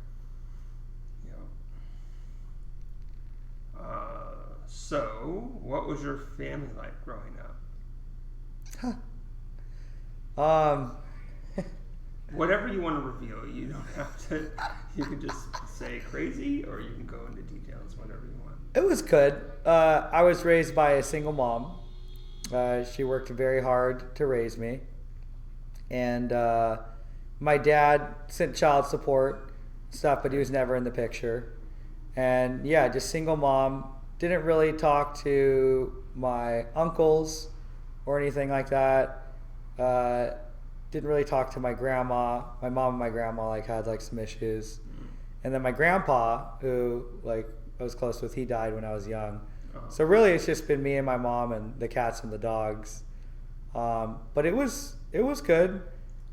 So, what was your family like growing up? Whatever you want to reveal, you don't have to. You can just say crazy, or you can go into details, whatever you want. It was good. I was raised by a single mom. She worked very hard to raise me, and my dad sent child support stuff, but he was never in the picture. And yeah, just single mom. Didn't really talk to my uncles or anything like that. Didn't really talk to my grandma. My mom and my grandma had some issues. And then my grandpa, who I was close with, he died when I was young. So really it's just been me and my mom and the cats and the dogs. But it was good.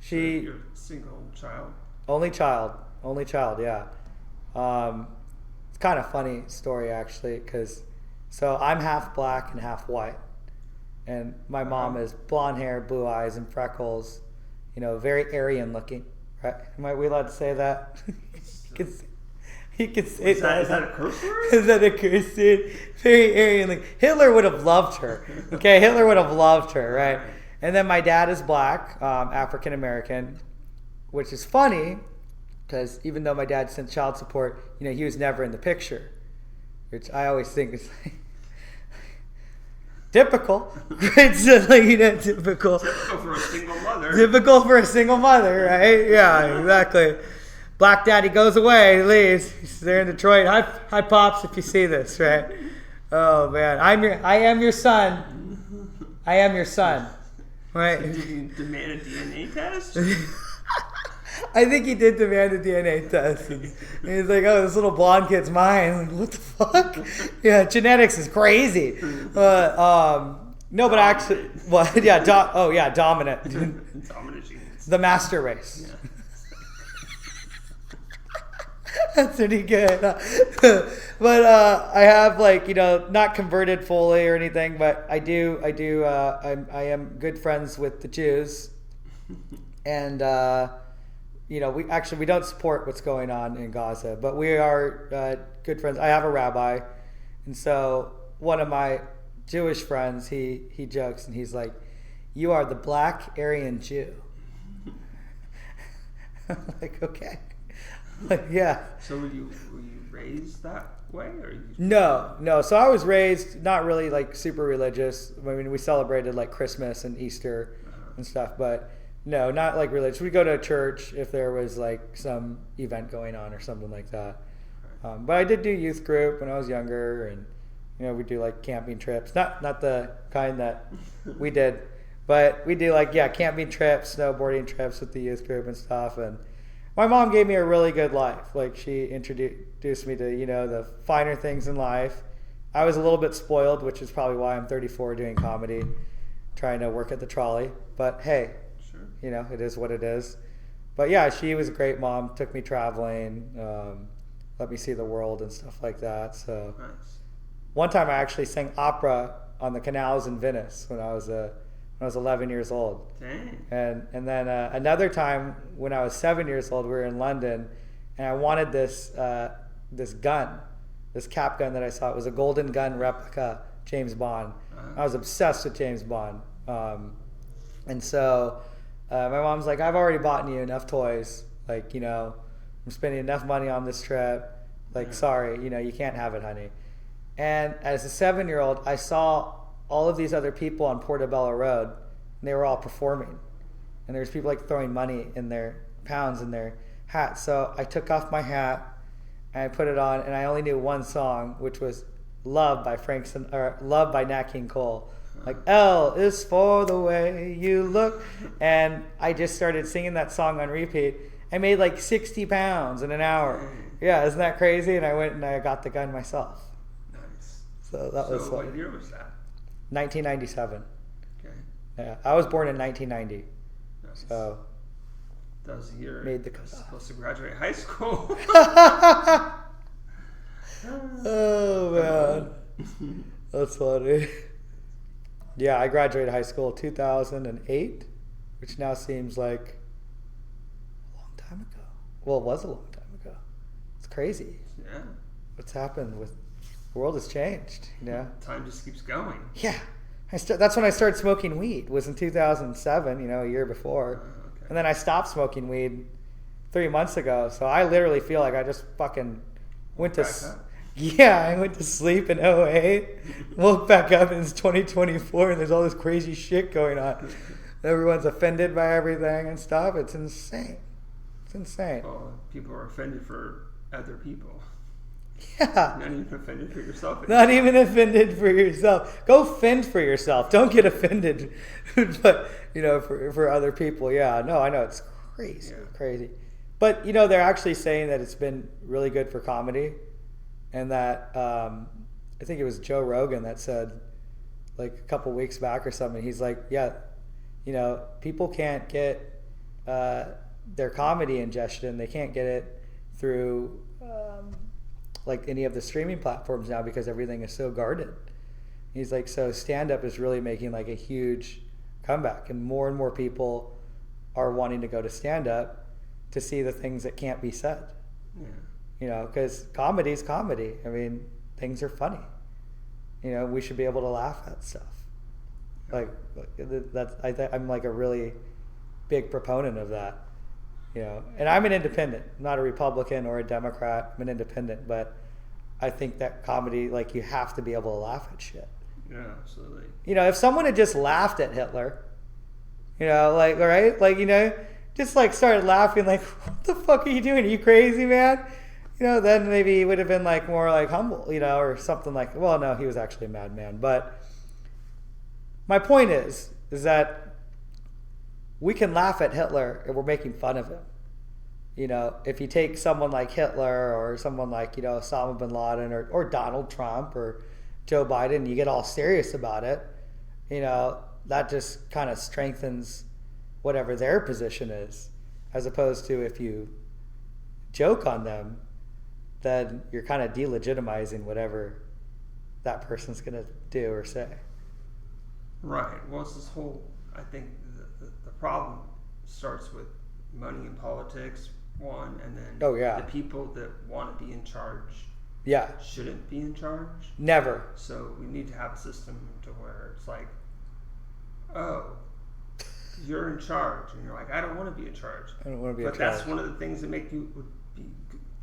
You're a single child? Only child, yeah. It's kind of funny story actually, so I'm half black and half white, and my mom is blonde hair, blue eyes, and freckles. Very Aryan looking. Right? Am we allowed to say that? He can say that. Is that a curse word? Is that a curse word? Very Aryan looking. Hitler would have loved her. Okay, Hitler would have loved her, right? And then my dad is black, African American, which is funny. Because even though my dad sent child support, he was never in the picture, which I always think is typical. It's typical. Typical for a single mother. Typical for a single mother, right? Yeah, exactly. Black daddy goes away, leaves. They're in Detroit. Hi, pops, if you see this, right? Oh man, I am your son. I am your son, right? So did you demand a DNA test? I think he did demand a DNA test. And he's like, oh, this little blonde kid's mine. I'm like, what the fuck? Yeah, genetics is crazy. No, but actually, what? Yeah, dominant. Dominant genes. The master race. Yeah. That's pretty good. But I have not converted fully or anything, but I am good friends with the Jews. And we don't support what's going on in Gaza, but we are good friends. I have a rabbi, and so one of my Jewish friends, he jokes and he's like, "You are the black Aryan Jew." I'm like, okay, yeah. So were you raised that way, or you? No. So I was raised not really super religious. I mean, we celebrated Christmas and Easter and stuff, but. No, not religious. We go to a church if there was some event going on or something like that. But I did do youth group when I was younger, and we do camping trips. Not the kind that we did, but we do camping trips, snowboarding trips with the youth group and stuff. And my mom gave me a really good life. She introduced me to the finer things in life. I was a little bit spoiled, which is probably why I'm 34 doing comedy, trying to work at the trolley. But hey. It is what it is. But yeah, she was a great mom, took me traveling, let me see the world and stuff like that. So nice. One time I actually sang opera on the canals in Venice when I was 11 years old. Dang. And then another time when I was 7 years old, we were in London, and I wanted this gun, this cap gun that I saw. It was a golden gun replica James Bond. I was obsessed with James Bond. And so my mom's like, I've already bought you enough toys. Like, you know, I'm spending enough money on this trip. Like, sorry, you know, you can't have it, honey. And as a 7-year-old, I saw all of these other people on Portobello Road, and they were all performing. And there's people like throwing money in their pounds in their hats. So I took off my hat and I put it on, and I only knew one song, which was "Love" by "Love" by Nat King Cole. Like, L is for the way you look, and I just started singing that song on repeat. I made like 60 pounds in an hour. Yeah, isn't that crazy? And I went and I got the gun myself. Nice. So that was what year was that? 1997. Okay. Yeah, I was born in 1990. Nice. So that was the year made the I was supposed to graduate high school. Oh man, that's funny. Yeah, I graduated high school in 2008, which now seems like a long time ago. Well, it was a long time ago. It's crazy. Yeah. What's happened with the world has changed, you know? Time just keeps going. Yeah. That's when I started smoking weed, was in 2007, you know, a year before. Okay. And then I stopped smoking weed 3 months ago. So I literally feel like I just fucking went to... Yeah, I went to sleep in 2008, woke back up and it's 2024 and there's all this crazy shit going on. Everyone's offended by everything and stuff. It's insane. It's insane. Well, people are offended for other people. Yeah. Not even offended for yourself anymore. Not even offended for yourself. Go fend for yourself. Don't get offended. But, you know, for other people, yeah. No, I know. It's crazy. Yeah. Crazy. But, you know, they're actually saying that it's been really good for comedy. And that I think it was Joe Rogan that said, like a couple weeks back or something, he's like, yeah, you know, people can't get their comedy ingestion. They can't get it through like any of the streaming platforms now because everything is so guarded. He's like, so stand-up is really making like a huge comeback, and more people are wanting to go to stand-up to see the things that can't be said. Yeah. You know, because comedy is comedy. I mean, things are funny. You know, we should be able to laugh at stuff. Like I'm like a really big proponent of that. You know, and I'm an independent. I'm not a Republican or a Democrat. I'm an independent, but I think that comedy, like, you have to be able to laugh at shit. Yeah, absolutely. You know, if someone had just laughed at Hitler, you know, like, right, like, you know, just like started laughing, like, what the fuck are you doing? Are you crazy, man? You know, then maybe he would have been like more like humble, you know, or something like, well, no, he was actually a madman. But my point is that we can laugh at Hitler if we're making fun of him. You know, if you take someone like Hitler or someone like, you know, Osama bin Laden or Donald Trump or Joe Biden, you get all serious about it, you know, that just kind of strengthens whatever their position is, as opposed to if you joke on them, then you're kind of delegitimizing whatever that person's going to do or say. Right. Well, it's this whole, I think the problem starts with money in politics, one, and then the people that want to be in charge shouldn't be in charge. Never. So we need to have a system to where it's like, oh, you're in charge. And you're like, I don't want to be in charge. I don't want to be in charge. But that's one of the things that make you be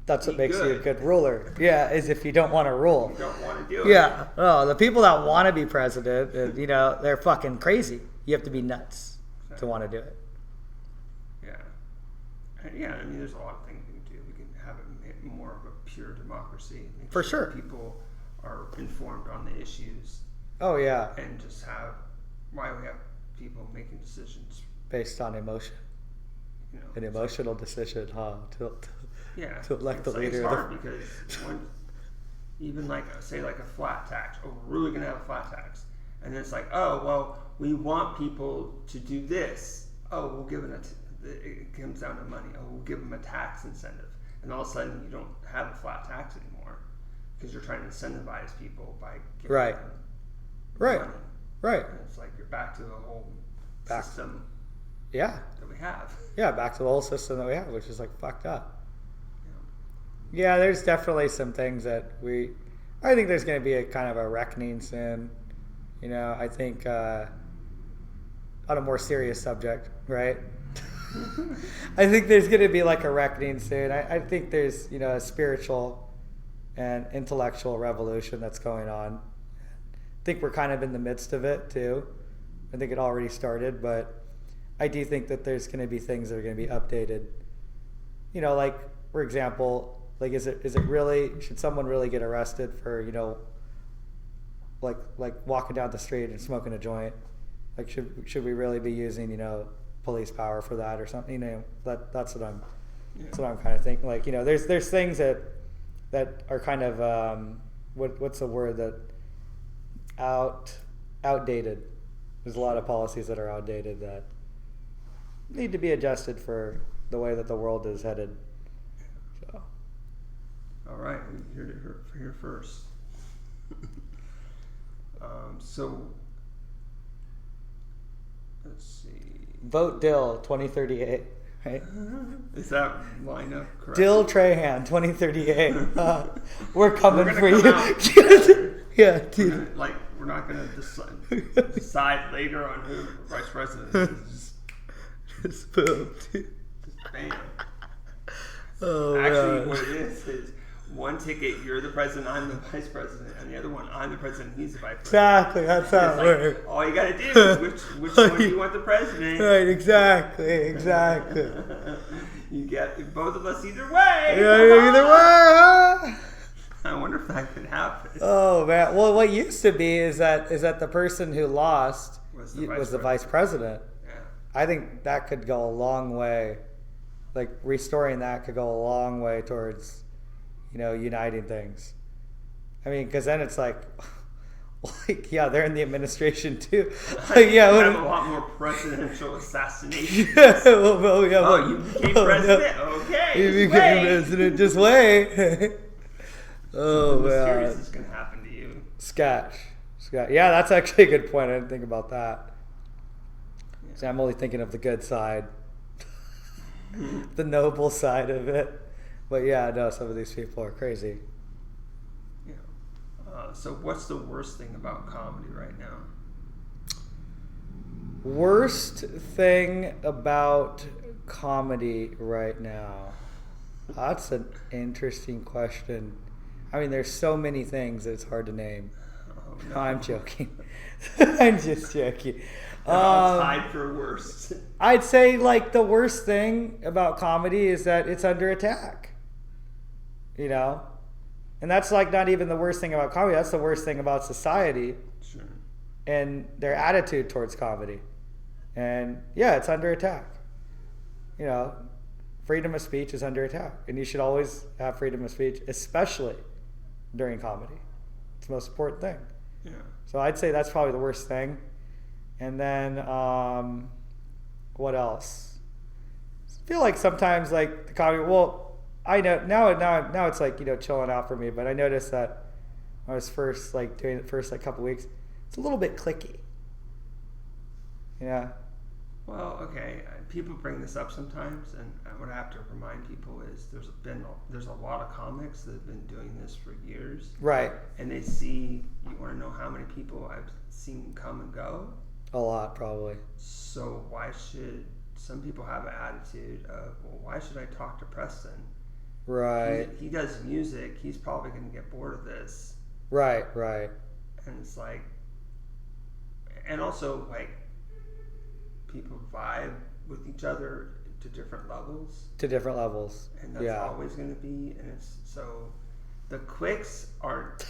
That's what makes you a good ruler. Yeah, is if you don't want to rule. You don't want to do it. Yeah. Oh, the people that want to be president, you know, they're fucking crazy. You have to be nuts to want to do it. Yeah. Yeah, I mean, there's a lot of things we can do. We can have it more of a pure democracy. For sure. People are informed on the issues. Oh, yeah. And just have, why we have people making decisions. Based on emotion. You know, an emotional decision, huh? To elect the leader. It's hard because even like, say like a flat tax. Oh, we're really going to have a flat tax. And then it's like, oh, well, we want people to do this. Oh, we'll give it it comes down to money. Oh, we'll give them a tax incentive. And all of a sudden you don't have a flat tax anymore because you're trying to incentivize people by giving them money. Right. And it's like you're back to the whole system that we have. Yeah, back to the whole system that we have, which is like fucked up. Yeah, there's definitely some things that I think there's going to be a kind of a reckoning soon. You know, I think on a more serious subject, right? I think there's going to be like a reckoning soon. I think there's, you know, a spiritual and intellectual revolution that's going on. I think we're kind of in the midst of it too. I think it already started, but I do think that there's going to be things that are going to be updated. You know, like, for example, like, is it really, should someone really get arrested for, you know, like walking down the street and smoking a joint? Like, should we really be using, you know, police power for that or something? You know, that's what I'm kind of thinking. Like, you know, there's things that are kind of what's the word, that outdated. There's a lot of policies that are outdated that need to be adjusted for the way that the world is headed. So, all right, we here first. So let's see. Vote Dill 2038. Right? Is that line up correct? Dill Trahan 2038. We're coming for you. Yeah, dude. We're not gonna decide later on who vice president is. Just boom, dude. Just bam. Oh, actually, man. what it is one ticket, you're the president, I'm the vice president, and the other one, I'm the president, he's the vice president. Exactly, that's how it works. All you gotta do is which one do you want the president? Right, exactly. You get both of us either way. Yeah, either way. I wonder if that could happen. Oh man! Well, what used to be is that the person who lost was the vice president. Yeah. I think that could go a long way. Like, restoring that could go a long way towards, you know, uniting things. I mean, because then it's like, yeah, they're in the administration too. Like, yeah, we have a lot more presidential assassinations. Yeah, you became president? No. Okay. You became president. Just wait. Oh, man. Mysterious is going to happen to you. Scotch. Yeah, that's actually a good point. I didn't think about that. Yeah. See, I'm only thinking of the good side. The noble side of it. But yeah, no, some of these people are crazy. Yeah. So what's the worst thing about comedy right now? Worst thing about comedy right now? That's an interesting question. I mean, there's so many things that it's hard to name. Oh, no, I'm joking. I'm just joking. Tied for worst. I'd say, like, the worst thing about comedy is that it's under attack. You know? And that's, like, not even the worst thing about comedy. That's the worst thing about society. Sure. And their attitude towards comedy. And, yeah, it's under attack. You know, freedom of speech is under attack. And you should always have freedom of speech, especially during comedy. It's the most important thing. Yeah. So I'd say that's probably the worst thing. And then, what else? I feel like sometimes, like, the comedy, well, I know, now it's like, you know, chilling out for me, but I noticed that when I was first, like, doing the first, like, couple weeks, it's a little bit cliquey. Yeah. Well, okay, people bring this up sometimes, and what I have to remind people is there's a lot of comics that have been doing this for years. Right. And they see, you want to know how many people I've seen come and go? A lot, probably. So why should some people have an attitude of, well, why should I talk to Preston? Right. He does music. He's probably going to get bored of this. Right. And it's like, and also, like, people vibe with each other to different levels. And that's always going to be, and it's, so the quicks aren't,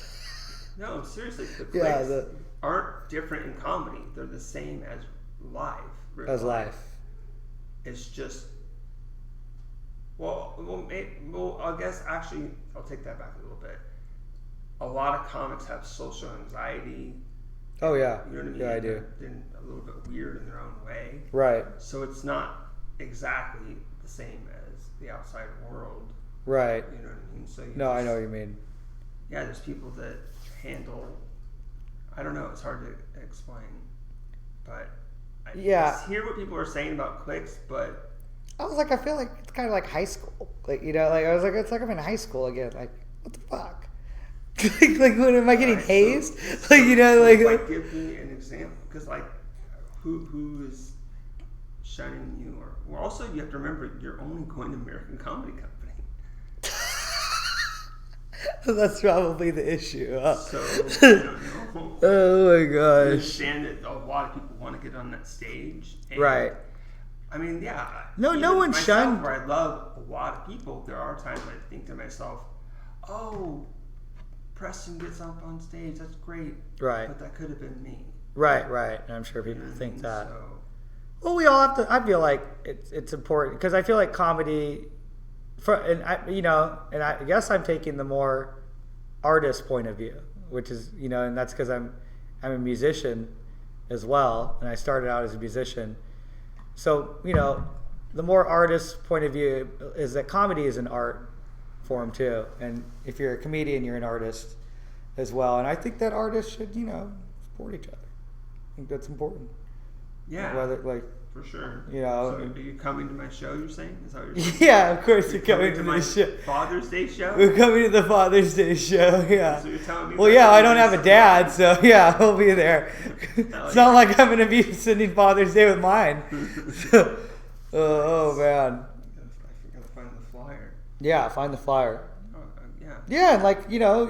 no, seriously, the quicks aren't different in comedy. They're the same as live. Life. It's just, well, I guess actually, I'll take that back a little bit. A lot of comics have social anxiety. Oh, yeah. You know what I mean? Yeah, I do. They're a little bit weird in their own way. Right. So it's not exactly the same as the outside world. Right. You know what I mean? So I know what you mean. Yeah, there's people that handle, I don't know, it's hard to explain. But I hear what people are saying about clicks, but I was like, I feel like it's kind of like high school. Like, you know, like I was like, it's like I'm in high school again. Like, what the fuck? Like, when am I getting hazed? So, like, you know, like give me an example, because like, who is shining you, or also you have to remember you're only going to American Comedy Company. That's probably the issue. Huh? So I don't know. Oh my gosh! I understand that a lot of people want to get on that stage, and, right? I mean, yeah. No one shunned. Where I love a lot of people, there are times I think to myself, "Oh, Preston gets up on stage. That's great." Right. But that could have been me. Right. And I'm sure people think that. So, well, we all have to. I feel like it's important because I feel like comedy, and I guess I'm taking the more artist point of view, which is and that's because I'm a musician as well, and I started out as a musician. So the more artist point of view is that comedy is an art form too, and if you're a comedian, you're an artist as well. And I think that artists should support each other. I think that's important. Yeah. Whether for sure. So are you coming to my show, you're saying? Is that what you're saying? Yeah, of course you're coming to my the show. Father's Day show? We're coming to the Father's Day show, yeah. So you're telling me I don't have a dad, so yeah, we'll be there. It's not like I'm going to be sending Father's Day with mine. Oh, man. I gotta find the flyer. Yeah, find the flyer. Yeah. Yeah, and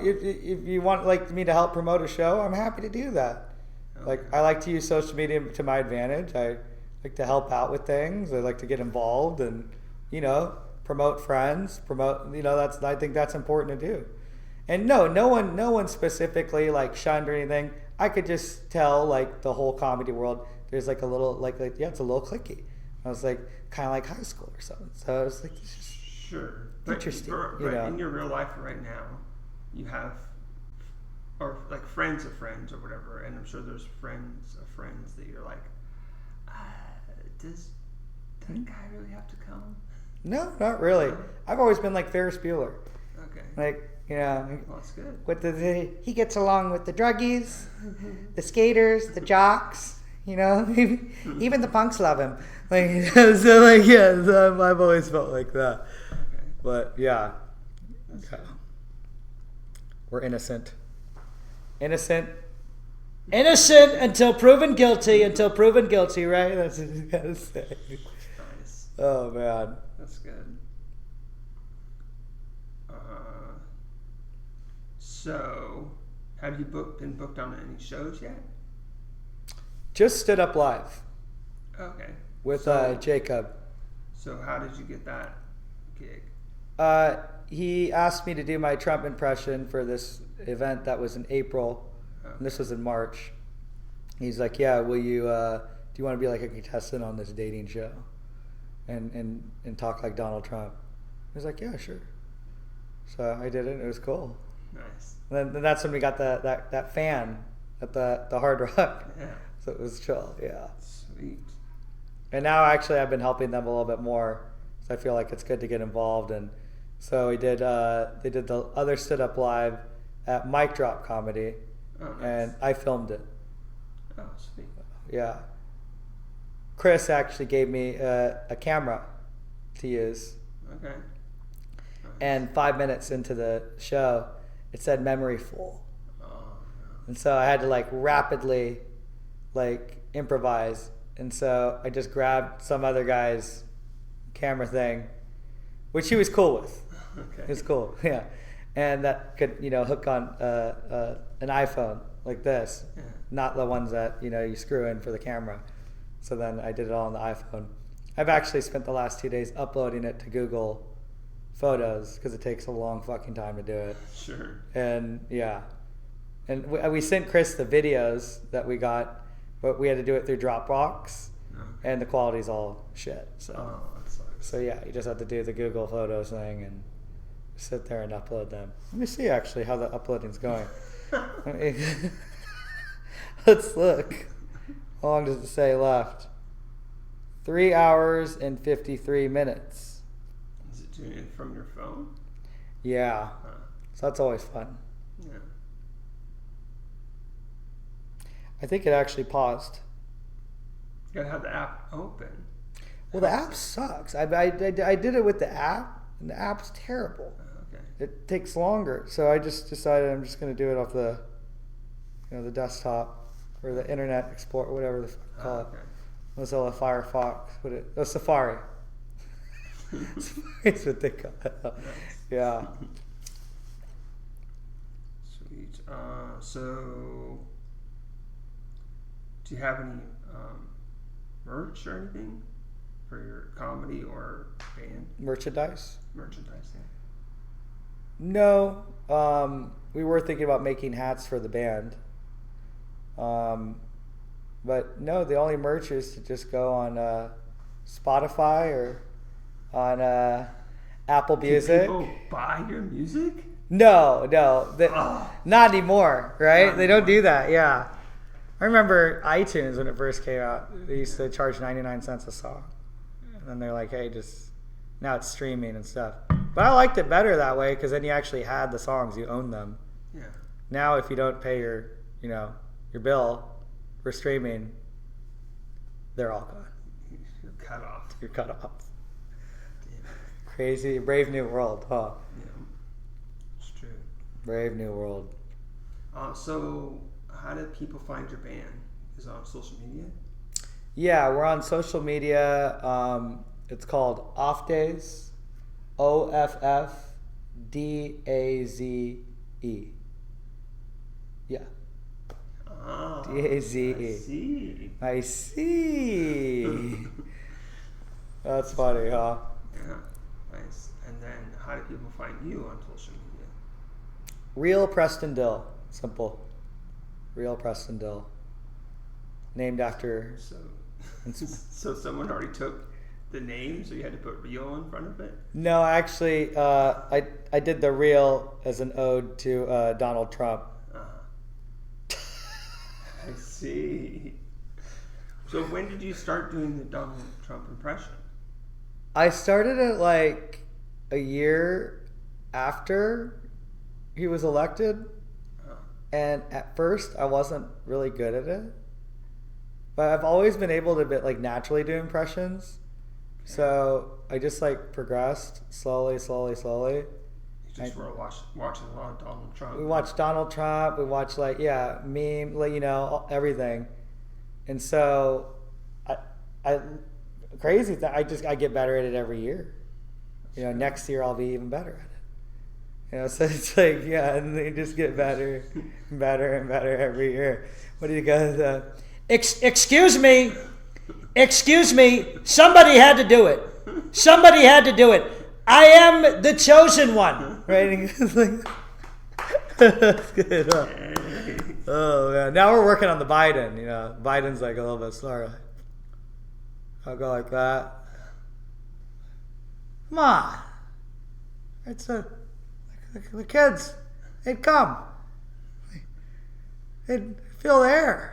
if you want me to help promote a show, I'm happy to do that. Okay. I like to use social media to my advantage. I like to help out with things. I like to get involved and, promote friends, I think that's important to do. And no one specifically shunned or anything. I could just tell the whole comedy world, there's a little it's a little cliquey. I was kind of like high school or something. So I was sure. Interesting. But in your real life right now, you have, or friends of friends or whatever, and I'm sure there's friends of friends that you're does that guy really have to come? No, not really. I've always been like Ferris Bueller. Okay. Well, that's good. He gets along with the druggies, the skaters, the jocks. Even the punks love him. So I've always felt like that. Okay. But yeah, we're innocent until proven guilty. Right? That's what you gotta say. Nice. Oh man, that's good. So, have you been booked on any shows yet? Just stood up live. Okay. With Jacob. So how did you get that gig? He asked me to do my Trump impression for this event that was in April. Okay. And this was in March. He's like, "Yeah, will you? Do you want to be a contestant on this dating show, and talk like Donald Trump?" I was like, "Yeah, sure." So I did it. It was cool. Nice. And then that's when we got that fan at the Hard Rock. Yeah. So it was chill. Yeah. Sweet. And now actually I've been helping them a little bit more, so I feel like it's good to get involved. And so they did the other stood up live at Mic Drop Comedy. Oh, nice. And I filmed it. Oh, sweet. Yeah. Chris actually gave me a camera to use. Okay. Nice. And 5 minutes into the show, it said memory full. Oh, no. And so I had to rapidly improvise. And so I just grabbed some other guy's camera thing, which he was cool with. Okay. It was cool, yeah. And that could, hook on an iPhone like this, Yeah. not the ones that, you screw in for the camera. So then I did it all on the iPhone. I've actually spent the last 2 days uploading it to Google Photos because it takes a long fucking time to do it. Sure. And yeah. And we sent Chris the videos that we got, but we had to do it through Dropbox, and the quality's all shit. So, that sucks. So yeah, you just have to do the Google Photos thing and sit there and upload them. Let me see actually how the uploading's going. Let's look. How long does it say left? 3 hours and 53 minutes. Is it doing it from your phone? Yeah. So that's always fun. Yeah. I think it actually paused. You gotta have the app open. Well, the app sucks. I did it with the app, and the app's terrible. Okay. it takes longer. So I just decided I'm just going to do it off the, the desktop or the Internet Explorer, whatever the fuck you call it. Mozilla Firefox, Safari. That's what they call it. Yeah. Sweet. So, do you have any merch or anything for your comedy or band? Merchandise, yeah. No. We were thinking about making hats for the band. But no, the only merch is to just go on Spotify or on Apple Music. Do people buy your music? No. Not anymore, right? They don't do that, yeah. I remember iTunes when it first came out. They used to charge 99 cents a song. And then they're like, hey, now it's streaming and stuff. But I liked it better that way because then you actually had the songs, you owned them. Yeah. Now if you don't pay your bill for streaming, they're all gone. You're cut off. You're cut off. Crazy, brave new world, huh? Yeah, it's true. Brave new world. So, how do people find your band? Is it on social media? Yeah, we're on social media. It's called Off Days, OFFDAZE. Yeah. DAZE. I see. That's funny, huh? Yeah, nice. And then, how do people find you on social media? Real Preston Dill. Simple. Real Preston Dill. Named after. So someone already took the name, so you had to put real in front of it? No, actually, I did the real as an ode to Donald Trump. I see. So when did you start doing the Donald Trump impression? I started it like a year after he was elected. And at first I wasn't really good at it. But I've always been able to naturally do impressions. Okay. So I just progressed slowly. You just were watching a lot of Donald Trump. We watched Donald Trump. We watched meme, everything. And so I crazy that I get better at it every year. Next year I'll be even better at it. So it's and they just get better and better and better every year. What do you guys? Excuse me, somebody had to do it. I am the chosen one. Right? That's good. Huh? Oh yeah. Now we're working on the Biden. Biden's a little bit slower. I'll go like that. Come on. It's the kids. They'd come. They'd feel the air.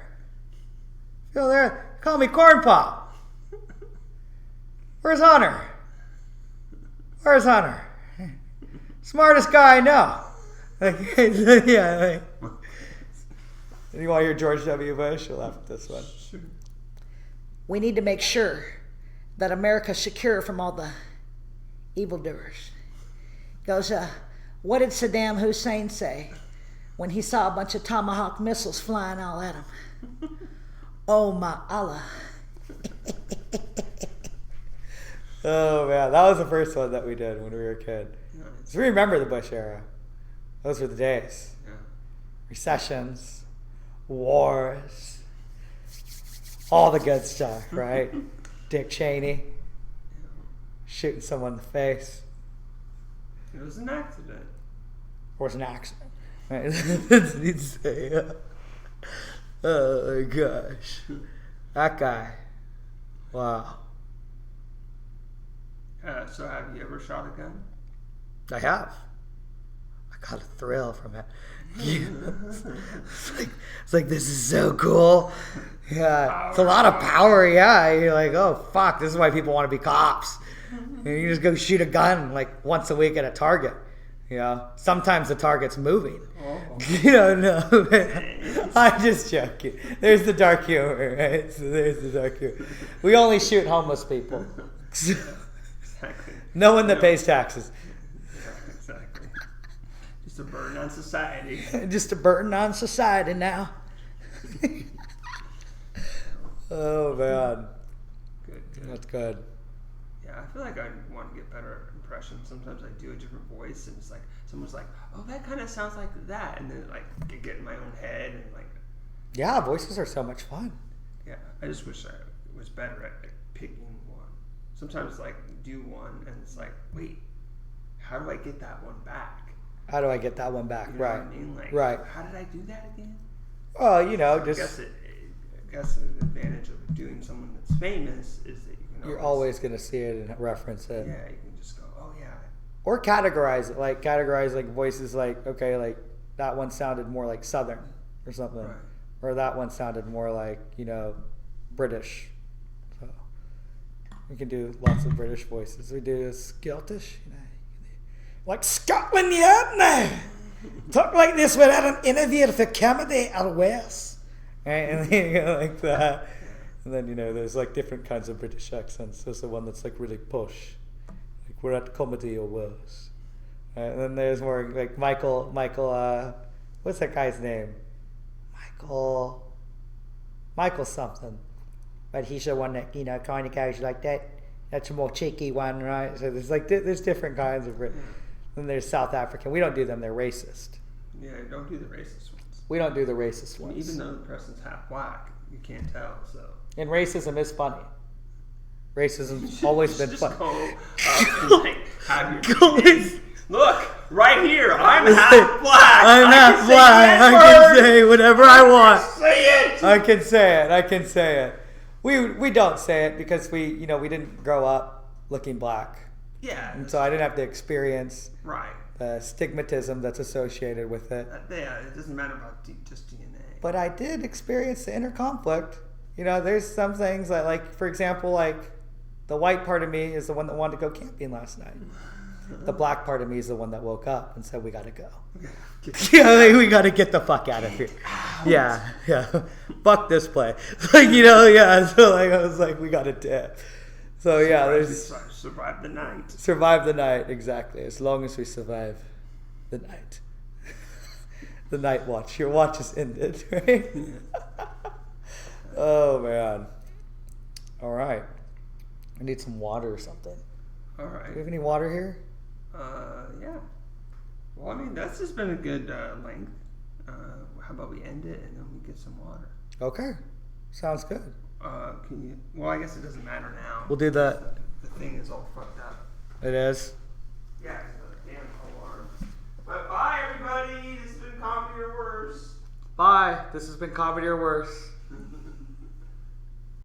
Call me Corn Pop. Where's Hunter? Smartest guy I know. You want to hear George W. Bush? You'll laugh at this one. Sure. We need to make sure that America's secure from all the evildoers. Goes, what did Saddam Hussein say when he saw a bunch of Tomahawk missiles flying all at him? Oh my Allah. Oh man, that was the first one that we did when we were a kid. So we remember the Bush era. Those were the days. Yeah. Recessions, wars, all the good stuff, right? Dick Cheney shooting someone in the face. It was an accident. Or it's an accident. Right? That's what he'd say. Oh my gosh. That guy. Wow. So have you ever shot a gun? I have. I got a thrill from it. It's like this is so cool. Yeah. It's a lot of power, yeah. You're like, oh fuck, this is why people want to be cops. And you just go shoot a gun once a week at a target. Sometimes the target's moving. Oh. No. I'm just joking. There's the dark humor, right? So there's the dark humor. We only shoot homeless people. Exactly. No one that pays taxes. Yeah, exactly. a burden on society. Just a burden on society now. Oh man. Good. That's good. Yeah, I feel like I want to get better at impressions. Sometimes I do a different voice, and it's like someone's like, "Oh, that kind of sounds like that," and then like I get in my own head and like. Yeah, voices are so much fun. Yeah, I just wish I was better at picking one. Sometimes like do one, and it's like, wait, how do I get that one back? How do I get that one back? You know right. what I mean? Like, right. How did I do that again? Oh, you know, I just. guess the advantage of doing someone that's famous is that you can. You're always going to see it and reference it. Yeah, you can just go, oh yeah. Or categorize it, like voices, like okay, like that one sounded more like Southern or something, Right. or that one sounded more like British. So we can do lots of British voices. We do Scottish, like Scotland Yard now. Talk like this without an interview for comedy or worse, right? And then you go like that, and then there's like different kinds of British accents. There's the one that's like really posh. We're at comedy or worse. And then there's more like Michael, what's that guy's name? Michael something. But he's the one that, kind of goes like that. That's a more cheeky one, right? So there's different kinds of Brit. Then there's South African. We don't do them, they're racist. Yeah, don't do the racist ones. We don't do the racist ones. Even though the person's half black, you can't tell, so. And racism is funny. Racism's always been fun. Go up and have your look, right here, I'm half black. I'm half black. I can say whatever I want. Say it. I can say it. We don't say it because we didn't grow up looking black. Yeah. And so I didn't have to experience right. the stigmatism that's associated with it. Yeah, it doesn't matter about just DNA. But I did experience the inner conflict. There's some things that, like, for example, like the white part of me is the one that wanted to go camping last night. The black part of me is the one that woke up and said, we got to go. We got to get the fuck out of here. Yeah. Fuck this place. So I was like, we got to dip. So there's survive the night. Survive the night, exactly. As long as we survive the night. The night watch. Your watch is ended, right? Oh man. All right. I need some water or something. All right. Do we have any water here? Yeah. Well, I mean, that's just been a good length. How about we end it and then we get some water? Okay. Sounds good. Can you? Well, I guess it doesn't matter now. We'll do that. The thing is all fucked up. It is? Yeah, the damn alarm. But bye, everybody. This has been Comedy or Worse. Bye. This has been Comedy or Worse.